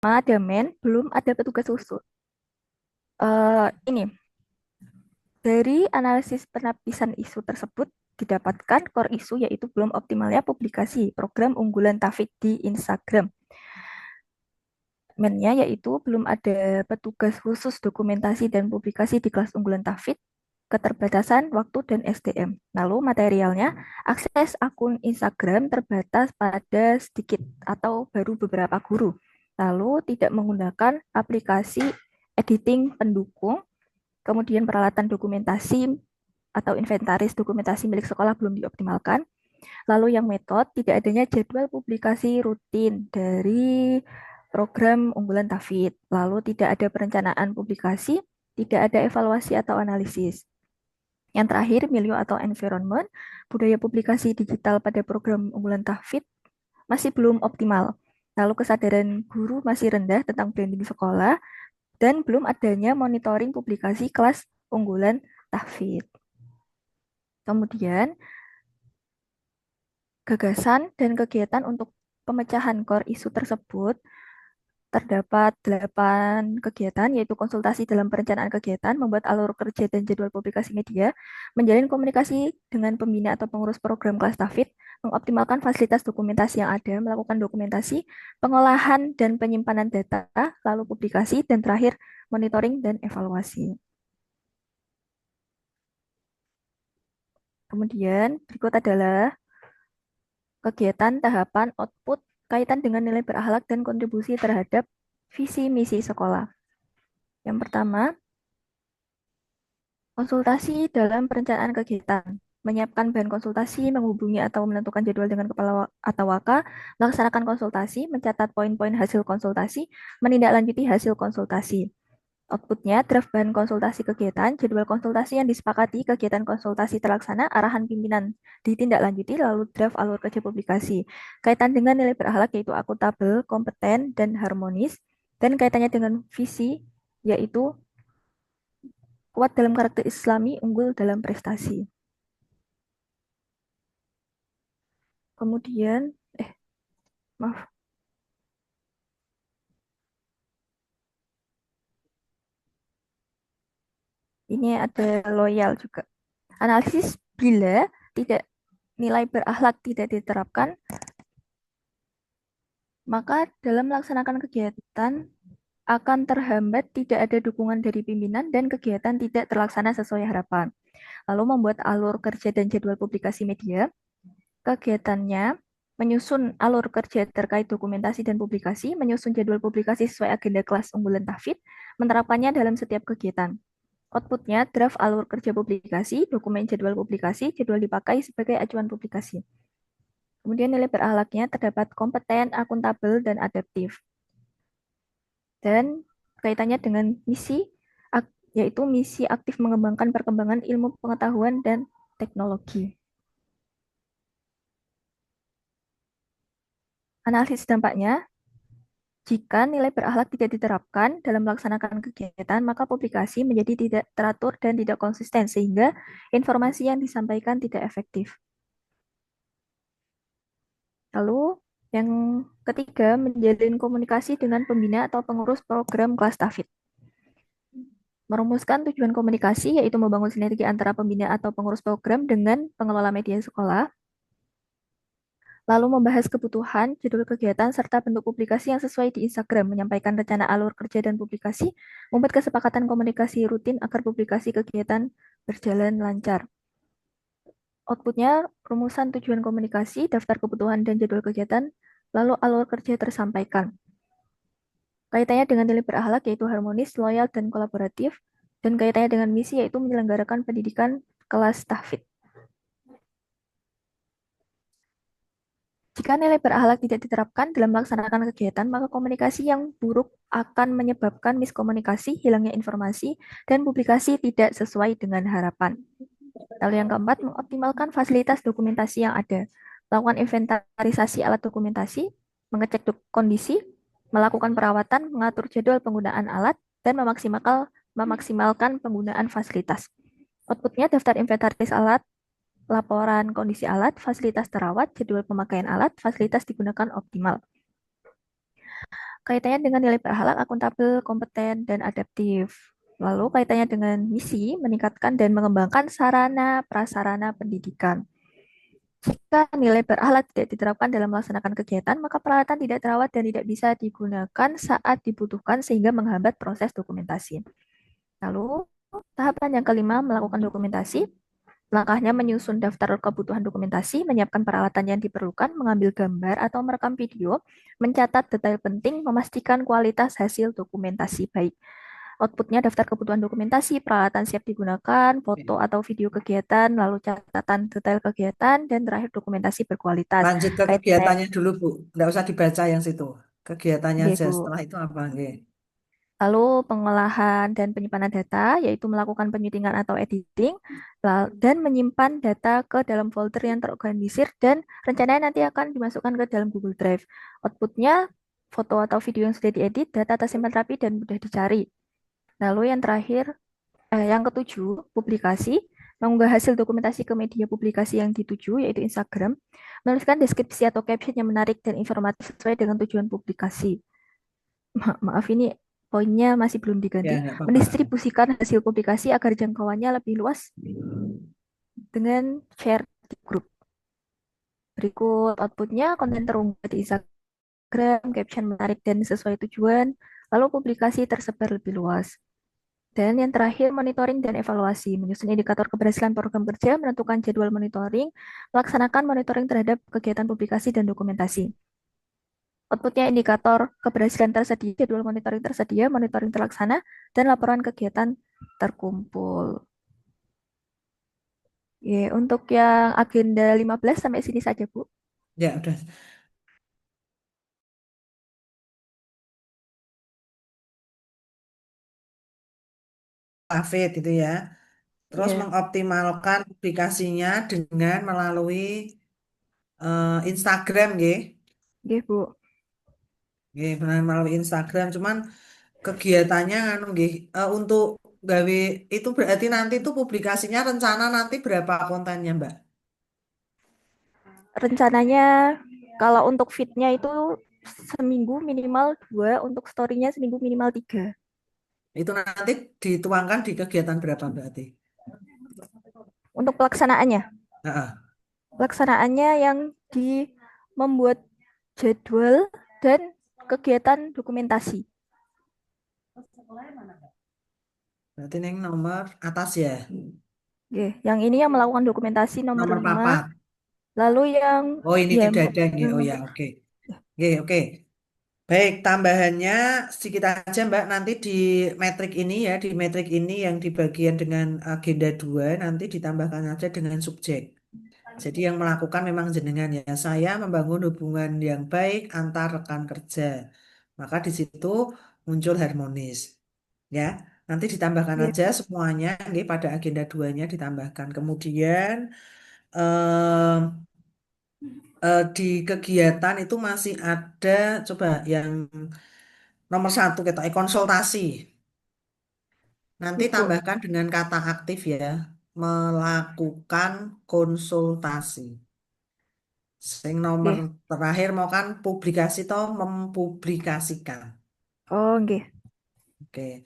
ada men, belum ada petugas khusus. Ini dari analisis penapisan isu tersebut didapatkan core isu yaitu belum optimalnya publikasi program unggulan Tafid di Instagram. Mennya yaitu belum ada petugas khusus dokumentasi dan publikasi di kelas unggulan Tafid, keterbatasan waktu dan SDM. Lalu materialnya, akses akun Instagram terbatas pada sedikit atau baru beberapa guru. Lalu tidak menggunakan aplikasi editing pendukung, kemudian peralatan dokumentasi atau inventaris dokumentasi milik sekolah belum dioptimalkan. Lalu yang metode, tidak adanya jadwal publikasi rutin dari program unggulan Tafid. Lalu tidak ada perencanaan publikasi, tidak ada evaluasi atau analisis. Yang terakhir, milieu atau environment, budaya publikasi digital pada program unggulan Tafid masih belum optimal. Lalu kesadaran guru masih rendah tentang branding sekolah dan belum adanya monitoring publikasi kelas unggulan Tafid. Kemudian, gagasan dan kegiatan untuk pemecahan core isu tersebut terdapat 8 kegiatan, yaitu konsultasi dalam perencanaan kegiatan, membuat alur kerja dan jadwal publikasi media, menjalin komunikasi dengan pembina atau pengurus program kelas TAFID, mengoptimalkan fasilitas dokumentasi yang ada, melakukan dokumentasi, pengolahan dan penyimpanan data, lalu publikasi, dan terakhir monitoring dan evaluasi. Kemudian berikut adalah kegiatan, tahapan, output, kaitan dengan nilai berakhlak dan kontribusi terhadap visi misi sekolah. Yang pertama, konsultasi dalam perencanaan kegiatan. Menyiapkan bahan konsultasi, menghubungi atau menentukan jadwal dengan kepala atau waka, melaksanakan konsultasi, mencatat poin-poin hasil konsultasi, menindaklanjuti hasil konsultasi. Outputnya, draft bahan konsultasi kegiatan, jadwal konsultasi yang disepakati, kegiatan konsultasi terlaksana, arahan pimpinan ditindaklanjuti, lalu draft alur kerja publikasi. Kaitan dengan nilai berakhlak yaitu akuntabel, kompeten, dan harmonis, dan kaitannya dengan visi yaitu kuat dalam karakter islami, unggul dalam prestasi. Kemudian, maaf, ini ada loyal juga. Analisis bila tidak nilai berakhlak tidak diterapkan, maka dalam melaksanakan kegiatan akan terhambat, tidak ada dukungan dari pimpinan, dan kegiatan tidak terlaksana sesuai harapan. Lalu membuat alur kerja dan jadwal publikasi media, kegiatannya menyusun alur kerja terkait dokumentasi dan publikasi, menyusun jadwal publikasi sesuai agenda kelas unggulan Tafid, menerapkannya dalam setiap kegiatan. Outputnya, draft alur kerja publikasi, dokumen jadwal publikasi, jadwal dipakai sebagai acuan publikasi. Kemudian nilai berakhlaknya terdapat kompeten, akuntabel, dan adaptif. Dan kaitannya dengan misi, yaitu misi aktif mengembangkan perkembangan ilmu pengetahuan dan teknologi. Analisis dampaknya, jika nilai berakhlak tidak diterapkan dalam melaksanakan kegiatan, maka publikasi menjadi tidak teratur dan tidak konsisten, sehingga informasi yang disampaikan tidak efektif. Lalu, yang ketiga, menjalin komunikasi dengan pembina atau pengurus program kelas TAFID. Merumuskan tujuan komunikasi, yaitu membangun sinergi antara pembina atau pengurus program dengan pengelola media sekolah. Lalu membahas kebutuhan, jadwal kegiatan, serta bentuk publikasi yang sesuai di Instagram, menyampaikan rencana alur kerja dan publikasi, membuat kesepakatan komunikasi rutin agar publikasi kegiatan berjalan lancar. Outputnya, rumusan tujuan komunikasi, daftar kebutuhan dan jadwal kegiatan, lalu alur kerja tersampaikan. Kaitannya dengan nilai berakhlak yaitu harmonis, loyal, dan kolaboratif, dan kaitannya dengan misi yaitu menyelenggarakan pendidikan kelas tahfidz. Jika nilai berakhlak tidak diterapkan dalam melaksanakan kegiatan, maka komunikasi yang buruk akan menyebabkan miskomunikasi, hilangnya informasi, dan publikasi tidak sesuai dengan harapan. Lalu yang keempat, mengoptimalkan fasilitas dokumentasi yang ada. Melakukan inventarisasi alat dokumentasi, mengecek kondisi, melakukan perawatan, mengatur jadwal penggunaan alat, dan memaksimalkan penggunaan fasilitas. Outputnya daftar inventaris alat, laporan kondisi alat, fasilitas terawat, jadwal pemakaian alat, fasilitas digunakan optimal. Kaitannya dengan nilai berakhlak, akuntabel, kompeten, dan adaptif. Lalu kaitannya dengan misi, meningkatkan dan mengembangkan sarana prasarana pendidikan. Jika nilai berakhlak tidak diterapkan dalam melaksanakan kegiatan, maka peralatan tidak terawat dan tidak bisa digunakan saat dibutuhkan sehingga menghambat proses dokumentasi. Lalu, tahapan yang kelima, melakukan dokumentasi. Langkahnya menyusun daftar kebutuhan dokumentasi, menyiapkan peralatan yang diperlukan, mengambil gambar atau merekam video, mencatat detail penting, memastikan kualitas hasil dokumentasi baik. Outputnya daftar kebutuhan dokumentasi, peralatan siap digunakan, foto atau video kegiatan, lalu catatan detail kegiatan, dan terakhir dokumentasi berkualitas. Lanjut ke Kaitannya, kegiatannya dulu, Bu. Nggak usah dibaca yang situ. Kegiatannya Oke, aja. Bu. Setelah itu apa? Nggih. Lalu pengolahan dan penyimpanan data, yaitu melakukan penyutingan atau editing, dan menyimpan data ke dalam folder yang terorganisir dan rencananya nanti akan dimasukkan ke dalam Google Drive. Outputnya foto atau video yang sudah diedit, data tersimpan rapi dan mudah dicari. Lalu yang terakhir, yang ketujuh, publikasi, mengunggah hasil dokumentasi ke media publikasi yang dituju, yaitu Instagram, menuliskan deskripsi atau caption yang menarik dan informatif sesuai dengan tujuan publikasi. Maaf ini poinnya masih belum Ya, diganti. nggak apa-apa. Mendistribusikan hasil publikasi agar jangkauannya lebih luas dengan share di grup. Berikut outputnya, konten terunggah di Instagram, caption menarik dan sesuai tujuan, lalu publikasi tersebar lebih luas. Dan yang terakhir, monitoring dan evaluasi. Menyusun indikator keberhasilan program kerja, menentukan jadwal monitoring, melaksanakan monitoring terhadap kegiatan publikasi dan dokumentasi. Outputnya indikator keberhasilan tersedia, jadwal monitoring tersedia, monitoring terlaksana, dan laporan kegiatan terkumpul. Ya, untuk yang agenda 15 sampai sini saja, Bu. Ya, udah. Afid itu ya. Terus Ya, mengoptimalkan publikasinya dengan melalui Instagram, nggih. ya, Bu. Nggih, melalui Instagram. Cuman kegiatannya anu nggih, untuk gawe itu berarti nanti tuh publikasinya rencana nanti berapa kontennya, Mbak? Rencananya kalau untuk fitnya itu seminggu minimal 2, untuk story-nya seminggu minimal 3. Itu nanti dituangkan di kegiatan berapa berarti? Untuk pelaksanaannya, Heeh. yang di membuat jadwal dan kegiatan dokumentasi. Berarti neng nomor atas ya, Oke, yang ini yang melakukan dokumentasi nomor nomor 5. papat. Lalu yang Oh ini ya tidak ada nggih. Oh ya, nomor oke. Oke, oke. Baik, tambahannya sedikit aja Mbak, nanti di metrik ini ya, di metrik ini yang di bagian dengan agenda 2 nanti ditambahkan aja dengan subjek. Jadi yang melakukan memang jenengan ya, saya membangun hubungan yang baik antar rekan kerja. Maka di situ muncul harmonis. Ya, nanti ditambahkan ya, aja semuanya, nggih, pada agenda 2-nya ditambahkan. Kemudian eh, di kegiatan itu masih ada, coba yang nomor satu kita konsultasi. Nanti ya, Bu. tambahkan dengan kata aktif ya, melakukan konsultasi. Sing nomor Oke. terakhir mau kan publikasi toh mempublikasikan. Oh, oke. Oke,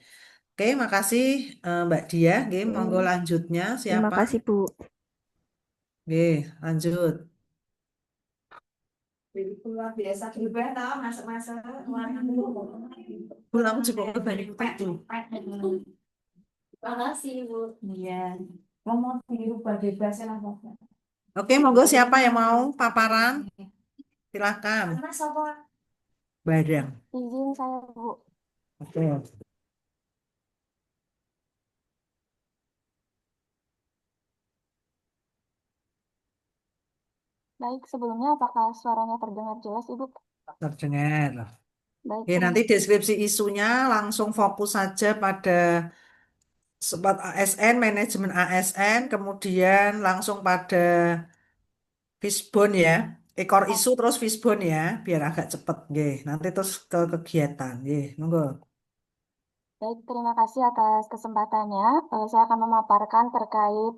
oke, makasih Mbak Dia. Oke, monggo Oke. lanjutnya Terima siapa? kasih, Bu. Oke, lanjut. Luar biasa juga tahu masak-masak warna Pulang cukup banyak itu. Makasih, Bu. Iya. Ngomong dirubah bebasin apa? Oke, monggo siapa yang mau paparan? Silakan. Mas apa? Barang. Izin saya, Bu. Oke. Baik, sebelumnya apakah suaranya terdengar jelas, Ibu? Terdengar. Baik, Oke, terima nanti deskripsi isunya langsung fokus saja pada sebat ASN, manajemen ASN, kemudian langsung pada fishbone ya. Ekor isu terus fishbone ya, biar agak cepet. Nggih. Nanti terus ke kegiatan. Nggih, monggo. Baik, terima kasih atas kesempatannya. Saya akan memaparkan terkait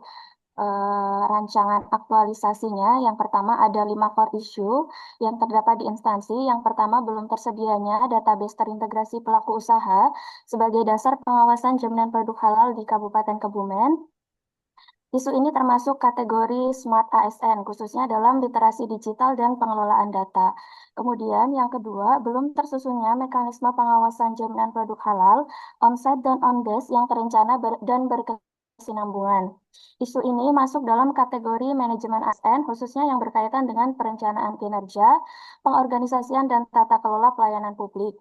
rancangan aktualisasinya. Yang pertama ada 5 core issue yang terdapat di instansi. Yang pertama belum tersedianya database terintegrasi pelaku usaha sebagai dasar pengawasan jaminan produk halal di Kabupaten Kebumen. Isu ini termasuk kategori Smart ASN, khususnya dalam literasi digital dan pengelolaan data. Kemudian yang kedua, belum tersusunnya mekanisme pengawasan jaminan produk halal, on-site dan on-desk yang terencana dan berkesinambungan. Isu ini masuk dalam kategori manajemen ASN, khususnya yang berkaitan dengan perencanaan kinerja, pengorganisasian, dan tata kelola pelayanan publik.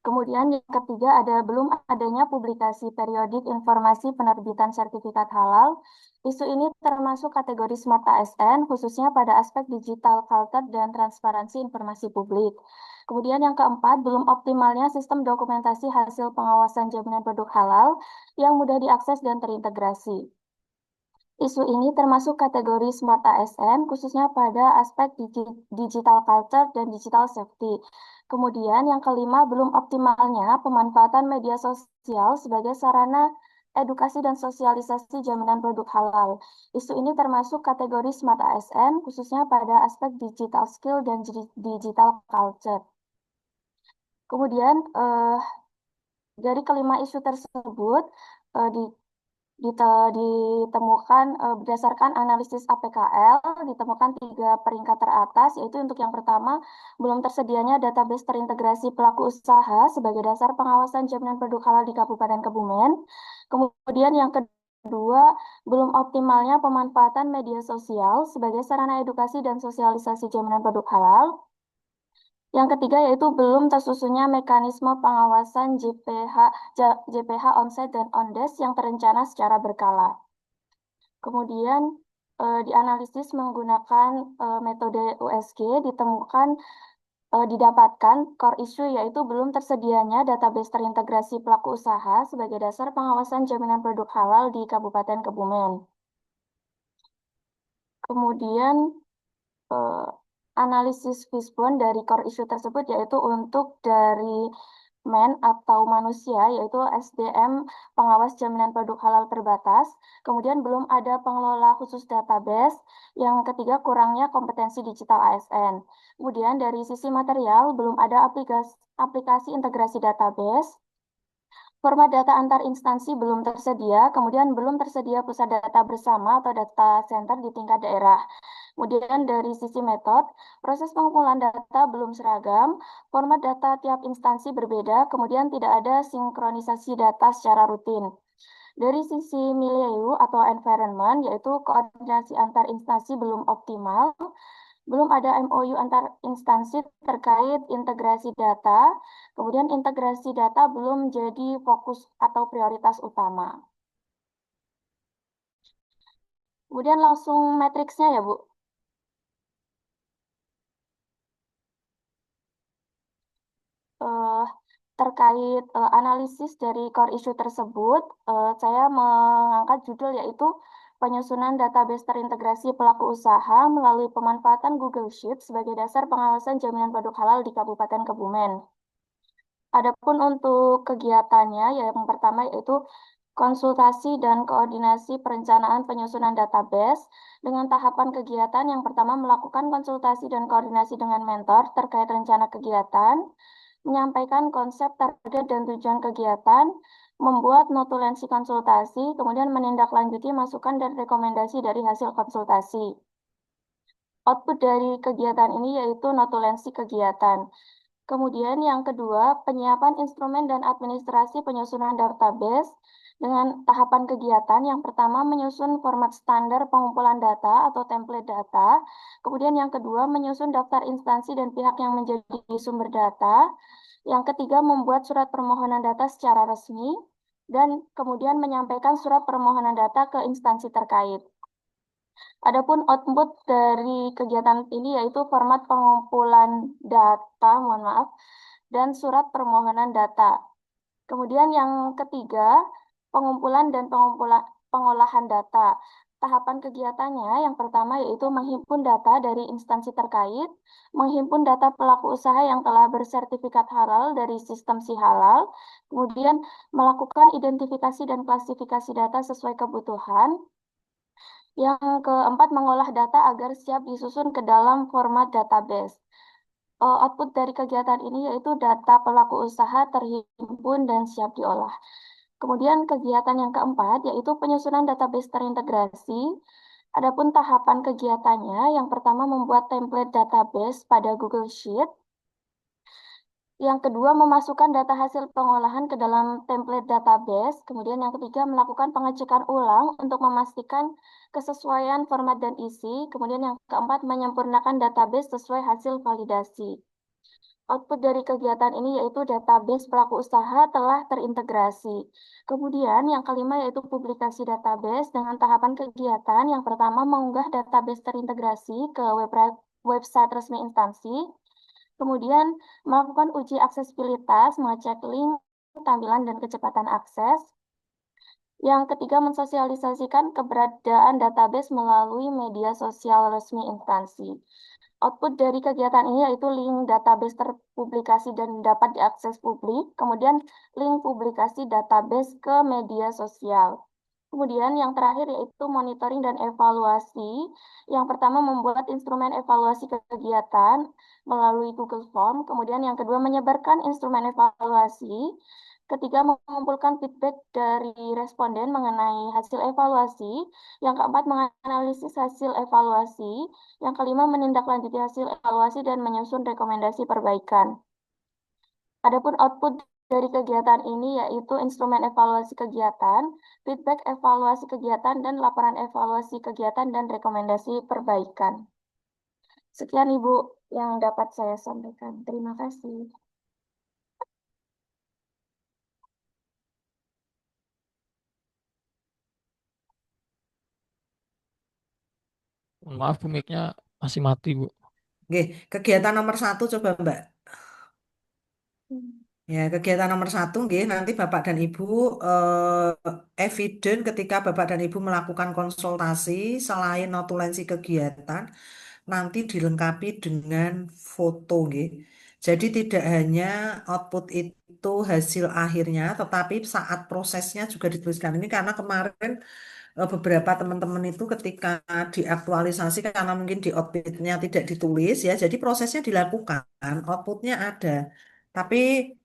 Kemudian yang ketiga ada belum adanya publikasi periodik informasi penerbitan sertifikat halal. Isu ini termasuk kategori Smart ASN khususnya pada aspek digital culture dan transparansi informasi publik. Kemudian yang keempat, belum optimalnya sistem dokumentasi hasil pengawasan jaminan produk halal yang mudah diakses dan terintegrasi. Isu ini termasuk kategori Smart ASN, khususnya pada aspek digital culture dan digital safety. Kemudian yang kelima, belum optimalnya pemanfaatan media sosial sebagai sarana edukasi dan sosialisasi jaminan produk halal. Isu ini termasuk kategori Smart ASN, khususnya pada aspek digital skill dan digital culture. Kemudian dari kelima isu tersebut, eh, di ditemukan berdasarkan analisis APKL ditemukan 3 peringkat teratas, yaitu untuk yang pertama belum tersedianya database terintegrasi pelaku usaha sebagai dasar pengawasan jaminan produk halal di Kabupaten Kebumen. Kemudian yang kedua, belum optimalnya pemanfaatan media sosial sebagai sarana edukasi dan sosialisasi jaminan produk halal. Yang ketiga yaitu belum tersusunnya mekanisme pengawasan JPH onsite dan on-desk yang terencana secara berkala. Kemudian dianalisis menggunakan metode USG didapatkan core issue yaitu belum tersedianya database terintegrasi pelaku usaha sebagai dasar pengawasan jaminan produk halal di Kabupaten Kebumen. Kemudian eh, analisis fishbone dari core issue tersebut yaitu untuk dari atau manusia, yaitu SDM pengawas jaminan produk halal terbatas. Kemudian belum ada pengelola khusus database. Yang ketiga, kurangnya kompetensi digital ASN. Kemudian dari sisi material, belum ada aplikasi integrasi database. Format data antar instansi belum tersedia, kemudian belum tersedia pusat data bersama atau data center di tingkat daerah. Kemudian dari sisi metode, proses pengumpulan data belum seragam, format data tiap instansi berbeda, kemudian tidak ada sinkronisasi data secara rutin. Dari sisi milieu atau environment, yaitu koordinasi antar instansi belum optimal, belum ada MOU antar instansi terkait integrasi data, kemudian integrasi data belum jadi fokus atau prioritas utama. Kemudian langsung matriksnya ya, Bu. Eh, Terkait analisis dari core issue tersebut, saya mengangkat judul yaitu penyusunan database terintegrasi pelaku usaha melalui pemanfaatan Google Sheets sebagai dasar pengawasan jaminan produk halal di Kabupaten Kebumen. Adapun untuk kegiatannya, yang pertama yaitu konsultasi dan koordinasi perencanaan penyusunan database dengan tahapan kegiatan. Yang pertama melakukan konsultasi dan koordinasi dengan mentor terkait rencana kegiatan, menyampaikan konsep, target, dan tujuan kegiatan, membuat notulensi konsultasi, kemudian menindaklanjuti masukan dan rekomendasi dari hasil konsultasi. Output dari kegiatan ini yaitu notulensi kegiatan. Kemudian yang kedua, penyiapan instrumen dan administrasi penyusunan database dengan tahapan kegiatan. Yang pertama, menyusun format standar pengumpulan data atau template data. Kemudian yang kedua, menyusun daftar instansi dan pihak yang menjadi sumber data. Yang ketiga, membuat surat permohonan data secara resmi. Dan kemudian menyampaikan surat permohonan data ke instansi terkait. Adapun output dari kegiatan ini yaitu format pengumpulan data, mohon maaf, dan surat permohonan data. Kemudian yang ketiga, pengumpulan dan pengolahan data. Tahapan kegiatannya yang pertama yaitu menghimpun data dari instansi terkait, menghimpun data pelaku usaha yang telah bersertifikat halal dari sistem si halal, kemudian melakukan identifikasi dan klasifikasi data sesuai kebutuhan, Yang keempat, mengolah data agar siap disusun ke dalam format database. Output dari kegiatan ini yaitu data pelaku usaha terhimpun dan siap diolah. Kemudian kegiatan yang keempat yaitu penyusunan database terintegrasi. Adapun tahapan kegiatannya, yang pertama membuat template database pada Google Sheet. Yang kedua, memasukkan data hasil pengolahan ke dalam template database. Kemudian yang ketiga, melakukan pengecekan ulang untuk memastikan kesesuaian format dan isi. Kemudian yang keempat, menyempurnakan database sesuai hasil validasi. Output dari kegiatan ini yaitu database pelaku usaha telah terintegrasi. Kemudian yang kelima yaitu publikasi database dengan tahapan kegiatan. Yang pertama, mengunggah database terintegrasi ke website resmi instansi. Kemudian melakukan uji aksesibilitas, mengecek link, tampilan, dan kecepatan akses. Yang ketiga, mensosialisasikan keberadaan database melalui media sosial resmi instansi. Output dari kegiatan ini yaitu link database terpublikasi dan dapat diakses publik, kemudian link publikasi database ke media sosial. Kemudian yang terakhir yaitu monitoring dan evaluasi. Yang pertama membuat instrumen evaluasi kegiatan melalui Google Form. Kemudian yang kedua menyebarkan instrumen evaluasi. Ketiga mengumpulkan feedback dari responden mengenai hasil evaluasi. Yang keempat menganalisis hasil evaluasi. Yang kelima menindaklanjuti hasil evaluasi dan menyusun rekomendasi perbaikan. Adapun output dari kegiatan ini yaitu instrumen evaluasi kegiatan, feedback evaluasi kegiatan, dan laporan evaluasi kegiatan dan rekomendasi perbaikan. Sekian Ibu yang dapat saya sampaikan. Terima kasih. Maaf, Bu, mic-nya masih mati, Bu. Oke, kegiatan nomor 1 coba Mbak. Ya, kegiatan nomor 1, nggih, nanti Bapak dan Ibu eviden ketika Bapak dan Ibu melakukan konsultasi selain notulensi kegiatan, nanti dilengkapi dengan foto, nggih. Jadi tidak hanya output itu hasil akhirnya, tetapi saat prosesnya juga dituliskan. Ini karena kemarin beberapa teman-teman itu ketika diaktualisasi karena mungkin di outputnya tidak ditulis ya, jadi prosesnya dilakukan, outputnya ada. Tapi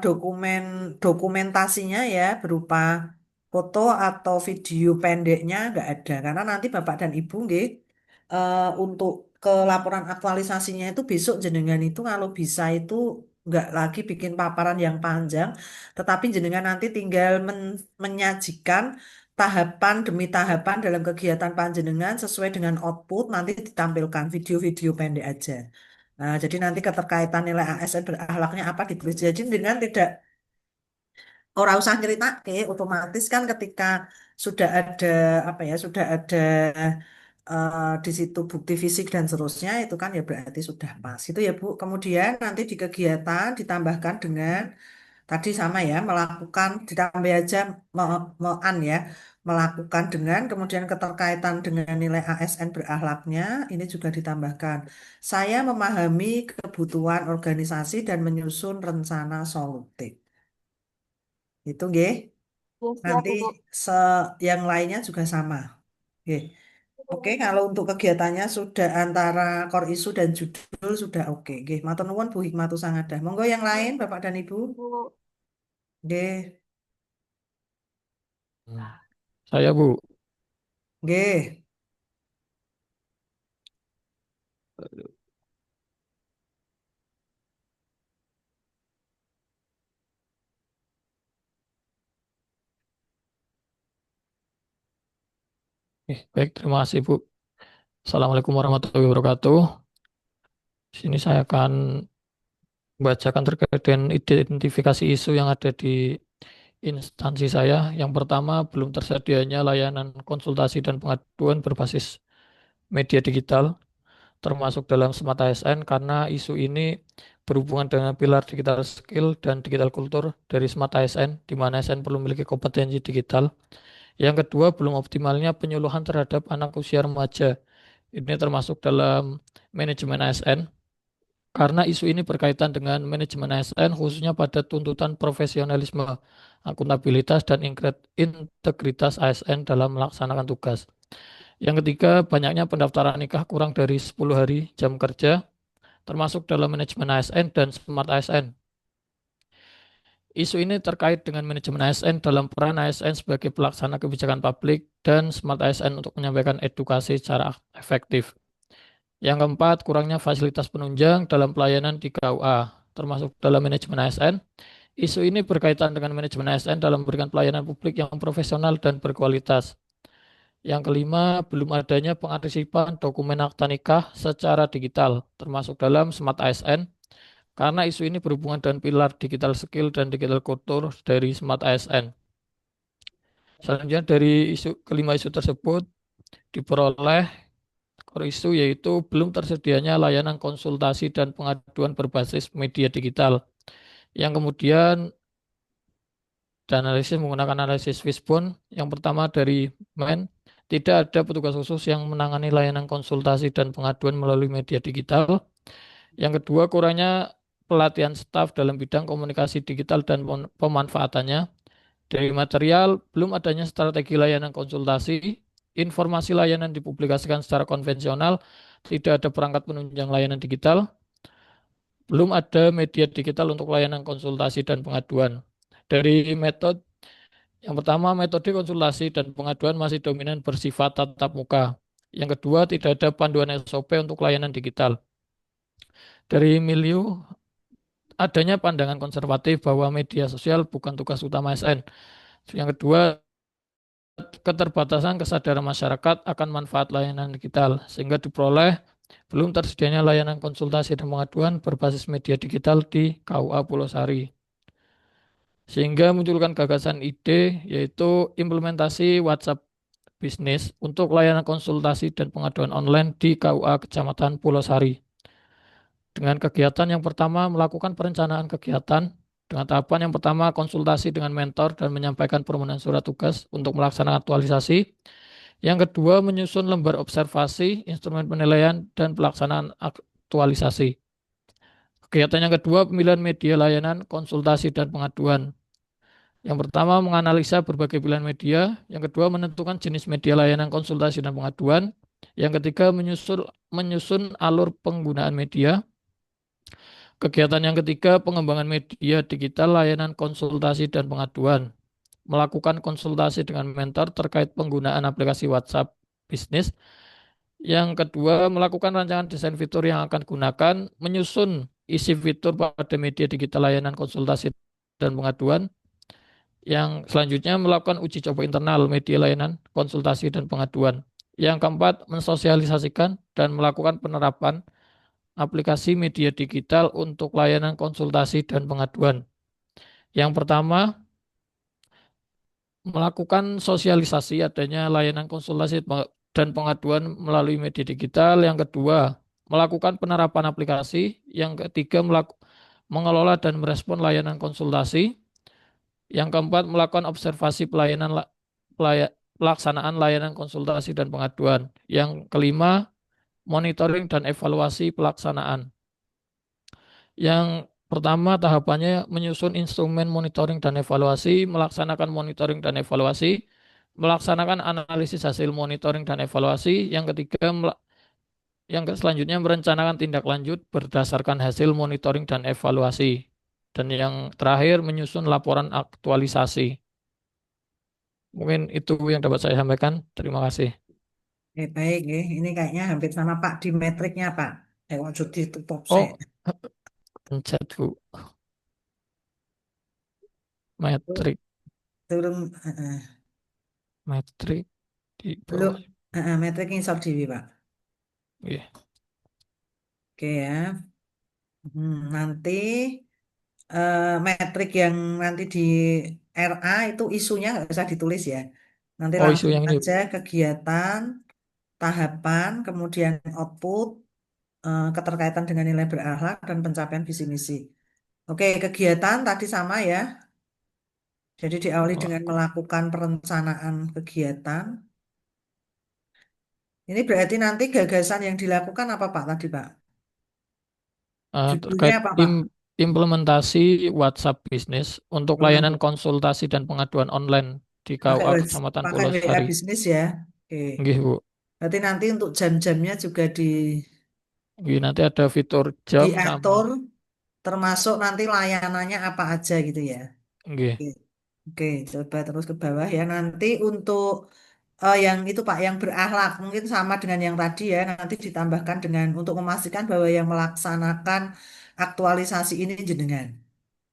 dokumen dokumentasinya ya berupa foto atau video pendeknya nggak ada karena nanti Bapak dan Ibu nggih untuk ke laporan aktualisasinya itu besok jenengan itu kalau bisa itu nggak lagi bikin paparan yang panjang tetapi jenengan nanti tinggal menyajikan tahapan demi tahapan dalam kegiatan panjenengan sesuai dengan output nanti ditampilkan video-video pendek aja. Nah, jadi nanti keterkaitan nilai ASN berakhlaknya apa ditulis. Jadi dengan tidak orang usah cerita, oke, otomatis kan ketika sudah ada apa ya, sudah ada di situ bukti fisik dan seterusnya itu kan ya berarti sudah pas. Itu ya Bu. Kemudian nanti di kegiatan ditambahkan dengan tadi sama ya, melakukan ditambah aja an ya, melakukan dengan kemudian keterkaitan dengan nilai ASN berakhlaknya ini juga ditambahkan. Saya memahami kebutuhan organisasi dan menyusun rencana solutif. Itu nggih. Ya, siap Nanti Ibu. se yang lainnya juga sama. Oke. Oke, kalau untuk kegiatannya sudah antara core issue dan judul sudah oke. Oke, matur nuwun Bu Hikmatu Sangadah. Monggo yang lain Bapak dan Ibu. Bu. Nggih. Hmm. Saya, Bu. Nggih. Baik, terima kasih, Bu. Assalamualaikum warahmatullahi wabarakatuh. Di sini saya akan membacakan terkait dengan identifikasi isu yang ada di instansi saya. Yang pertama, belum tersedianya layanan konsultasi dan pengaduan berbasis media digital, termasuk dalam Smart ASN, karena isu ini berhubungan dengan pilar digital skill dan digital kultur dari Smart ASN, di mana ASN perlu memiliki kompetensi digital. Yang kedua, belum optimalnya penyuluhan terhadap anak usia remaja. Ini termasuk dalam manajemen ASN, karena isu ini berkaitan dengan manajemen ASN, khususnya pada tuntutan profesionalisme, akuntabilitas, dan integritas ASN dalam melaksanakan tugas. Yang ketiga, banyaknya pendaftaran nikah kurang dari 10 hari jam kerja, termasuk dalam manajemen ASN dan smart ASN. Isu ini terkait dengan manajemen ASN dalam peran ASN sebagai pelaksana kebijakan publik dan smart ASN untuk menyampaikan edukasi secara efektif. Yang keempat, kurangnya fasilitas penunjang dalam pelayanan di KUA, termasuk dalam manajemen ASN. Isu ini berkaitan dengan manajemen ASN dalam memberikan pelayanan publik yang profesional dan berkualitas. Yang kelima, belum adanya pengarsipan dokumen akta nikah secara digital, termasuk dalam smart ASN, karena isu ini berhubungan dengan pilar digital skill dan digital culture dari smart ASN. Selanjutnya dari kelima isu tersebut diperoleh core isu yaitu belum tersedianya layanan konsultasi dan pengaduan berbasis media digital. Yang kemudian analisis menggunakan analisis Fishbone. Yang pertama dari MEN, tidak ada petugas khusus yang menangani layanan konsultasi dan pengaduan melalui media digital. Yang kedua, kurangnya pelatihan staf dalam bidang komunikasi digital dan pemanfaatannya. Dari material, belum adanya strategi layanan konsultasi, informasi layanan dipublikasikan secara konvensional, tidak ada perangkat penunjang layanan digital, belum ada media digital untuk layanan konsultasi dan pengaduan. Dari metode, yang pertama, metode konsultasi dan pengaduan masih dominan bersifat tatap muka. Yang kedua, tidak ada panduan SOP untuk layanan digital. Dari milieu, adanya pandangan konservatif bahwa media sosial bukan tugas utama SN. Yang kedua, keterbatasan kesadaran masyarakat akan manfaat layanan digital, sehingga diperoleh belum tersedianya layanan konsultasi dan pengaduan berbasis media digital di KUA Pulau Sari. Sehingga munculkan gagasan ide yaitu implementasi WhatsApp bisnis untuk layanan konsultasi dan pengaduan online di KUA Kecamatan Pulau Sari. Dengan kegiatan yang pertama melakukan perencanaan kegiatan dengan tahapan yang pertama konsultasi dengan mentor dan menyampaikan permohonan surat tugas untuk melaksanakan aktualisasi. Yang kedua menyusun lembar observasi, instrumen penilaian dan pelaksanaan aktualisasi. Kegiatan yang kedua pemilihan media layanan konsultasi dan pengaduan. Yang pertama menganalisa berbagai pilihan media, yang kedua menentukan jenis media layanan konsultasi dan pengaduan, yang ketiga menyusun alur penggunaan media. Kegiatan yang ketiga, pengembangan media digital layanan konsultasi dan pengaduan. Melakukan konsultasi dengan mentor terkait penggunaan aplikasi WhatsApp bisnis. Yang kedua, melakukan rancangan desain fitur yang akan digunakan, menyusun isi fitur pada media digital layanan konsultasi dan pengaduan. Yang selanjutnya, melakukan uji coba internal media layanan konsultasi dan pengaduan. Yang keempat, mensosialisasikan dan melakukan penerapan aplikasi media digital untuk layanan konsultasi dan pengaduan. Yang pertama, melakukan sosialisasi adanya layanan konsultasi dan pengaduan melalui media digital. Yang kedua, melakukan penerapan aplikasi. Yang ketiga, mengelola dan merespon layanan konsultasi. Yang keempat, melakukan observasi pelaksanaan layanan konsultasi dan pengaduan. Yang kelima, monitoring dan evaluasi pelaksanaan. Yang pertama tahapannya menyusun instrumen monitoring dan evaluasi, melaksanakan monitoring dan evaluasi, melaksanakan analisis hasil monitoring dan evaluasi. Yang ketiga, selanjutnya merencanakan tindak lanjut berdasarkan hasil monitoring dan evaluasi. Dan yang terakhir menyusun laporan aktualisasi. Mungkin itu yang dapat saya sampaikan. Terima kasih. Baik, ini kayaknya hampir sama Pak di metriknya Pak. Kok jadi itu popsek. Oh, pencet Bu. Metrik, Turun, metrik di belum, bawah. metrik insert diri Pak. Iya. Oke ya. Nanti metrik yang nanti di RA itu isunya nggak usah ditulis ya. Nanti Oh, isu langsung yang ini. aja kegiatan, tahapan, kemudian output, keterkaitan dengan nilai berakhlak dan pencapaian visi misi. Oke, kegiatan tadi sama ya. Jadi diawali dengan melakukan perencanaan kegiatan. Ini berarti nanti gagasan yang dilakukan apa Pak tadi Pak? Judulnya Terkait apa Pak? implementasi WhatsApp bisnis untuk layanan Oh, konsultasi dan pengaduan online di pakai KUA Kecamatan pakai Pulau WA Sari. bisnis ya. Oke. Nggih, Bu. Berarti nanti untuk jam-jamnya juga Nggih, nanti ada fitur jam sama diatur, termasuk nanti layanannya apa aja gitu ya. nggih. Oke, oke, coba terus ke bawah ya. Nanti untuk yang itu Pak, yang berakhlak mungkin sama dengan yang tadi ya. Nanti ditambahkan dengan untuk memastikan bahwa yang melaksanakan aktualisasi ini jenengan.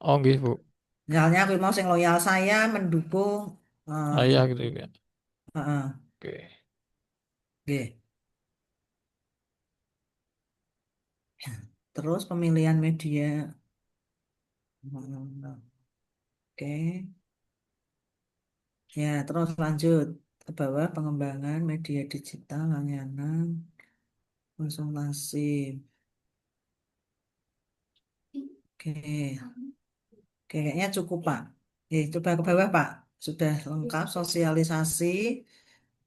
Oh, nggih, Bu. Misalnya aku mau yang loyal saya mendukung Saya gitu. gitu ya. Heeh. Oke. Oke. Terus pemilihan media. Oke. Ya, terus lanjut ke bawah pengembangan media digital, layanan, konsultasi. Oke, oke, kayaknya cukup Pak. Coba ke bawah Pak. Sudah lengkap sosialisasi.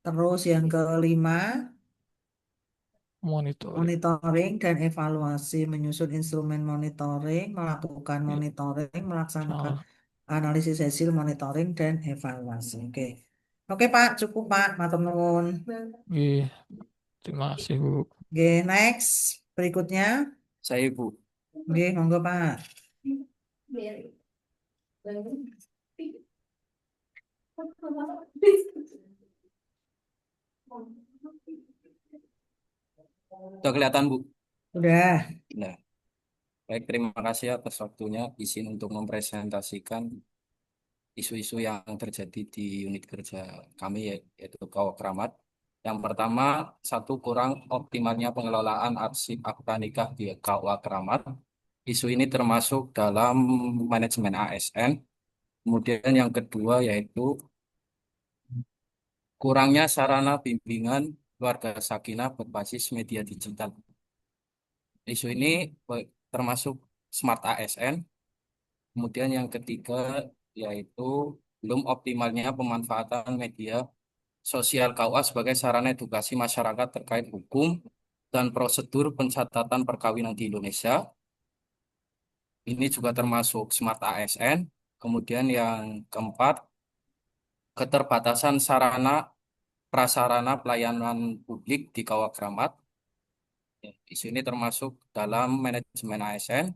Terus yang kelima, Monitoring. monitoring dan evaluasi, menyusun instrumen monitoring, melakukan Nggih. monitoring, melaksanakan Salah. analisis hasil monitoring dan evaluasi. Oke. Oke Pak, cukup Pak. Matur nuwun. Nggih, terima kasih, Bu. Oke, next. Berikutnya. Saya Ibu. Oke, monggo Pak. Sudah kelihatan Bu? Udah. Nah, baik terima kasih atas waktunya. Izin untuk mempresentasikan isu-isu yang terjadi di unit kerja kami yaitu Kawak Keramat. Yang pertama, satu kurang optimalnya pengelolaan arsip akta nikah di Kawak Keramat. Isu ini termasuk dalam manajemen ASN. Kemudian yang kedua yaitu kurangnya sarana bimbingan keluarga sakinah berbasis media digital. Isu ini termasuk smart ASN. Kemudian yang ketiga yaitu belum optimalnya pemanfaatan media sosial KUA sebagai sarana edukasi masyarakat terkait hukum dan prosedur pencatatan perkawinan di Indonesia. Ini juga termasuk smart ASN. Kemudian yang keempat, keterbatasan sarana prasarana pelayanan publik di Kawah Keramat. Isu ini termasuk dalam manajemen ASN.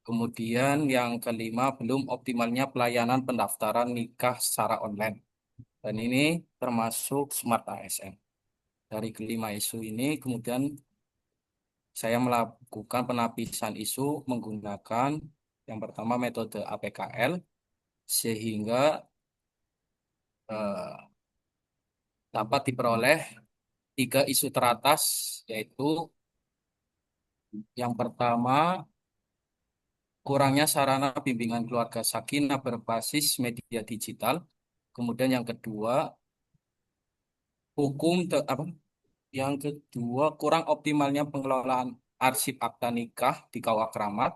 Kemudian yang kelima, belum optimalnya pelayanan pendaftaran nikah secara online. Dan ini termasuk smart ASN. Dari kelima isu ini, kemudian saya melakukan penapisan isu menggunakan yang pertama metode APKL, sehingga eh, dapat diperoleh tiga isu teratas, yaitu yang pertama, kurangnya sarana bimbingan keluarga sakinah berbasis media digital. Kemudian yang kedua, apa? Yang kedua, kurang optimalnya pengelolaan arsip akta nikah di Kawah Keramat.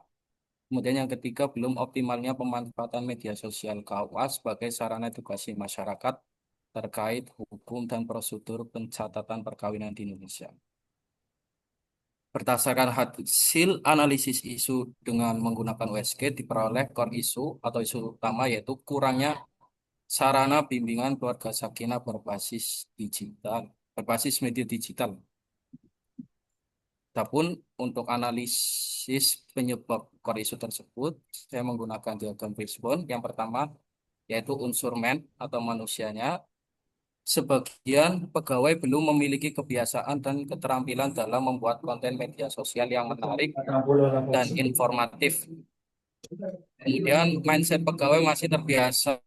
Kemudian yang ketiga, belum optimalnya pemanfaatan media sosial KUA sebagai sarana edukasi masyarakat terkait hukum dan prosedur pencatatan perkawinan di Indonesia. Berdasarkan hasil analisis isu dengan menggunakan USG diperoleh core isu atau isu utama yaitu kurangnya sarana bimbingan keluarga sakinah berbasis media digital. Adapun untuk analisis penyebab core isu tersebut, saya menggunakan diagram fishbone. Yang pertama yaitu unsur man atau manusianya. Sebagian pegawai belum memiliki kebiasaan dan keterampilan dalam membuat konten media sosial yang menarik dan informatif. Kemudian mindset pegawai masih terbiasa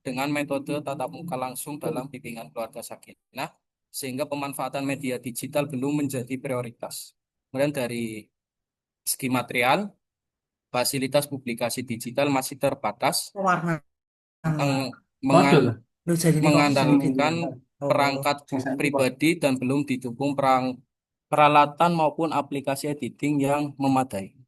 dengan metode tatap muka langsung dalam bimbingan keluarga sakinah, sehingga pemanfaatan media digital belum menjadi prioritas. Kemudian dari segi material, fasilitas publikasi digital masih terbatas, Warna. meng- Modul. mengan- Lu jadi ini kok mengandalkan Oh. perangkat pribadi dan belum didukung peralatan maupun aplikasi editing yang memadai.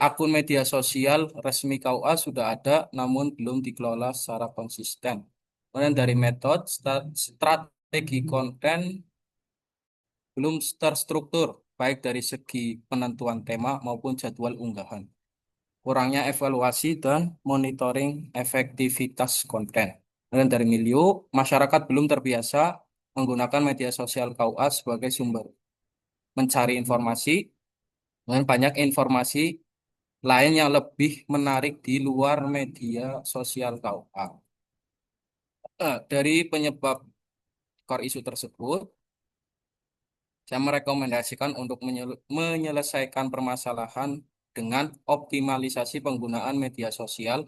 Akun media sosial resmi KUA sudah ada, namun belum dikelola secara konsisten. Kemudian dari metode, strategi konten belum terstruktur, baik dari segi penentuan tema maupun jadwal unggahan. Kurangnya evaluasi dan monitoring efektivitas konten. Kemudian dari milieu, masyarakat belum terbiasa menggunakan media sosial KUA sebagai sumber mencari informasi dan banyak informasi lain yang lebih menarik di luar media sosial KUA. Dari penyebab core issue tersebut, saya merekomendasikan untuk menyelesaikan permasalahan dengan optimalisasi penggunaan media sosial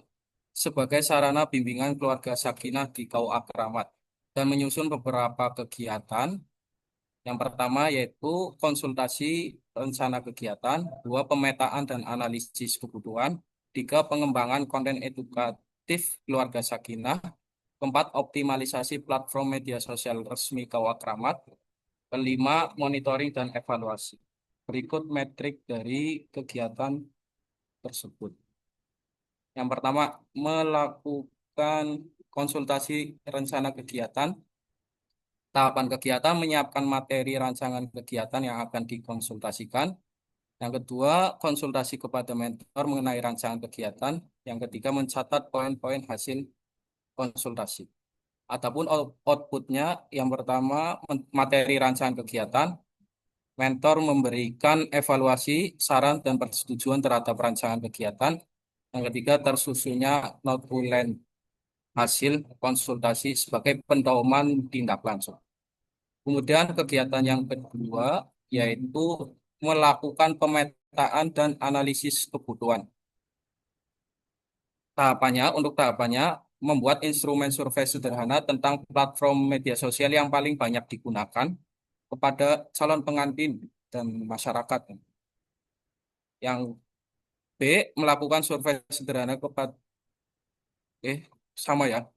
sebagai sarana bimbingan keluarga sakinah di KUA Keramat dan menyusun beberapa kegiatan. Yang pertama yaitu konsultasi rencana kegiatan, dua pemetaan dan analisis kebutuhan, tiga pengembangan konten edukatif keluarga sakinah, keempat optimalisasi platform media sosial resmi KUA Keramat, kelima monitoring dan evaluasi. Berikut metrik dari kegiatan tersebut. Yang pertama, melakukan konsultasi rencana kegiatan. Tahapan kegiatan menyiapkan materi rancangan kegiatan yang akan dikonsultasikan. Yang kedua, konsultasi kepada mentor mengenai rancangan kegiatan. Yang ketiga, mencatat poin-poin hasil konsultasi. Ataupun outputnya, yang pertama, materi rancangan kegiatan. Mentor memberikan evaluasi, saran, dan persetujuan terhadap rancangan kegiatan. Yang ketiga, tersusunnya notulen hasil konsultasi sebagai pedoman tindak lanjut. Kemudian kegiatan yang kedua yaitu melakukan pemetaan dan analisis kebutuhan. Untuk tahapannya membuat instrumen survei sederhana tentang platform media sosial yang paling banyak digunakan kepada calon pengantin dan masyarakat. Yang B, melakukan survei sederhana kepada sama ya.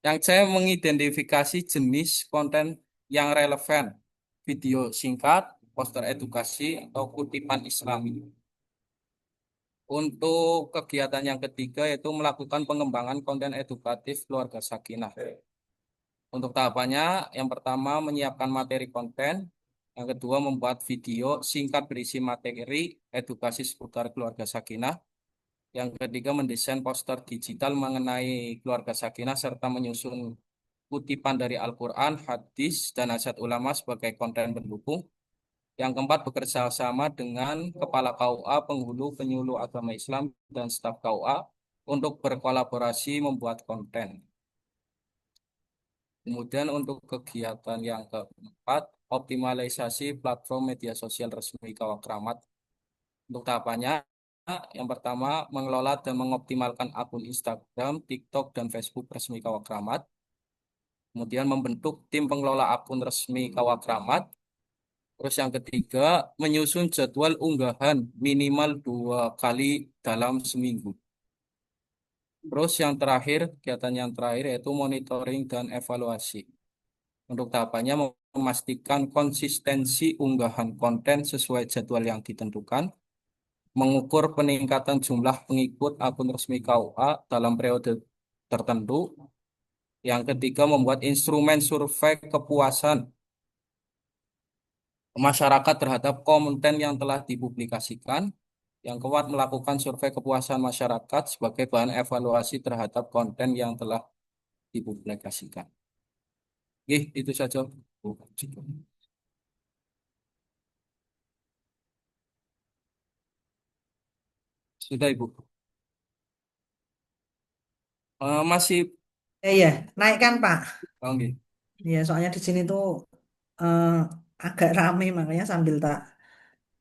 Yang C, mengidentifikasi jenis konten yang relevan, video singkat, poster edukasi, atau kutipan Islami. Untuk kegiatan yang ketiga yaitu melakukan pengembangan konten edukatif keluarga sakinah. Untuk tahapannya, yang pertama menyiapkan materi konten, yang kedua membuat video singkat berisi materi edukasi seputar keluarga sakinah, yang ketiga mendesain poster digital mengenai keluarga sakinah serta menyusun kutipan dari Al-Quran, hadis, dan nasihat ulama sebagai konten pendukung. Yang keempat, bekerja sama dengan Kepala KUA, penghulu, penyuluh agama Islam, dan staf KUA untuk berkolaborasi membuat konten. Kemudian untuk kegiatan yang keempat, optimalisasi platform media sosial resmi KUA Keramat. Untuk tahapannya, yang pertama, mengelola dan mengoptimalkan akun Instagram, TikTok, dan Facebook resmi KUA Keramat. Kemudian membentuk tim pengelola akun resmi KUA Keramat. Terus yang ketiga, menyusun jadwal unggahan minimal 2 kali dalam seminggu. Terus yang terakhir, kegiatan yang terakhir yaitu monitoring dan evaluasi. Untuk tahapannya memastikan konsistensi unggahan konten sesuai jadwal yang ditentukan, mengukur peningkatan jumlah pengikut akun resmi KUA dalam periode tertentu. Yang ketiga, membuat instrumen survei kepuasan masyarakat terhadap konten yang telah dipublikasikan. Yang keempat, melakukan survei kepuasan masyarakat sebagai bahan evaluasi terhadap konten yang telah dipublikasikan. Oke, itu saja. Sudah, Ibu. Masih, Ya, naikkan Pak. oke. Ya, soalnya di sini tuh eh, agak rame makanya sambil tak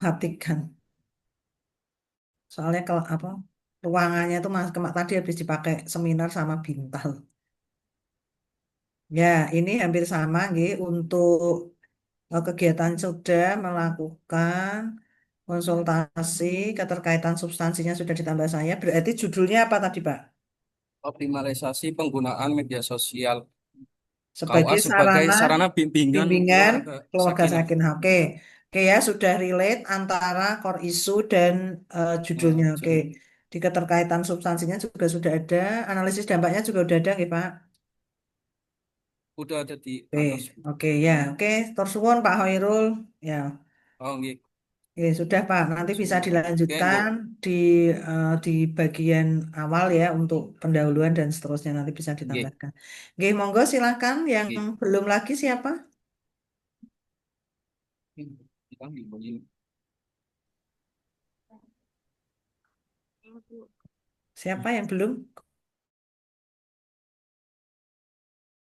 hatikan. Soalnya kalau apa ruangannya tuh mas kemak tadi habis dipakai seminar sama Bintal. Ya, ini hampir sama nggih untuk kegiatan sudah melakukan konsultasi, keterkaitan substansinya sudah ditambah saya. Berarti judulnya apa tadi, Pak? Optimalisasi penggunaan media sosial KUA Sebagai sebagai sarana sarana bimbingan bimbingan keluarga keluarga sakinah. sakinah. Oke. Oke ya, sudah relate antara core issue dan judulnya. Oke. Jadi, Di keterkaitan substansinya juga sudah ada, analisis dampaknya juga sudah ada, nggih, Pak. udah ada di Oke, atas. oke ya, oke. Tur suwun Pak Hoirul. Ya, Oh, nggih. oke, sudah Pak. Nanti bisa Oke, Bu. dilanjutkan di di bagian awal ya untuk pendahuluan dan seterusnya nanti bisa Nggih. ditambahkan. Oke, monggo silakan yang Nggih. belum lagi siapa? Kita ngomongin Siapa yang belum?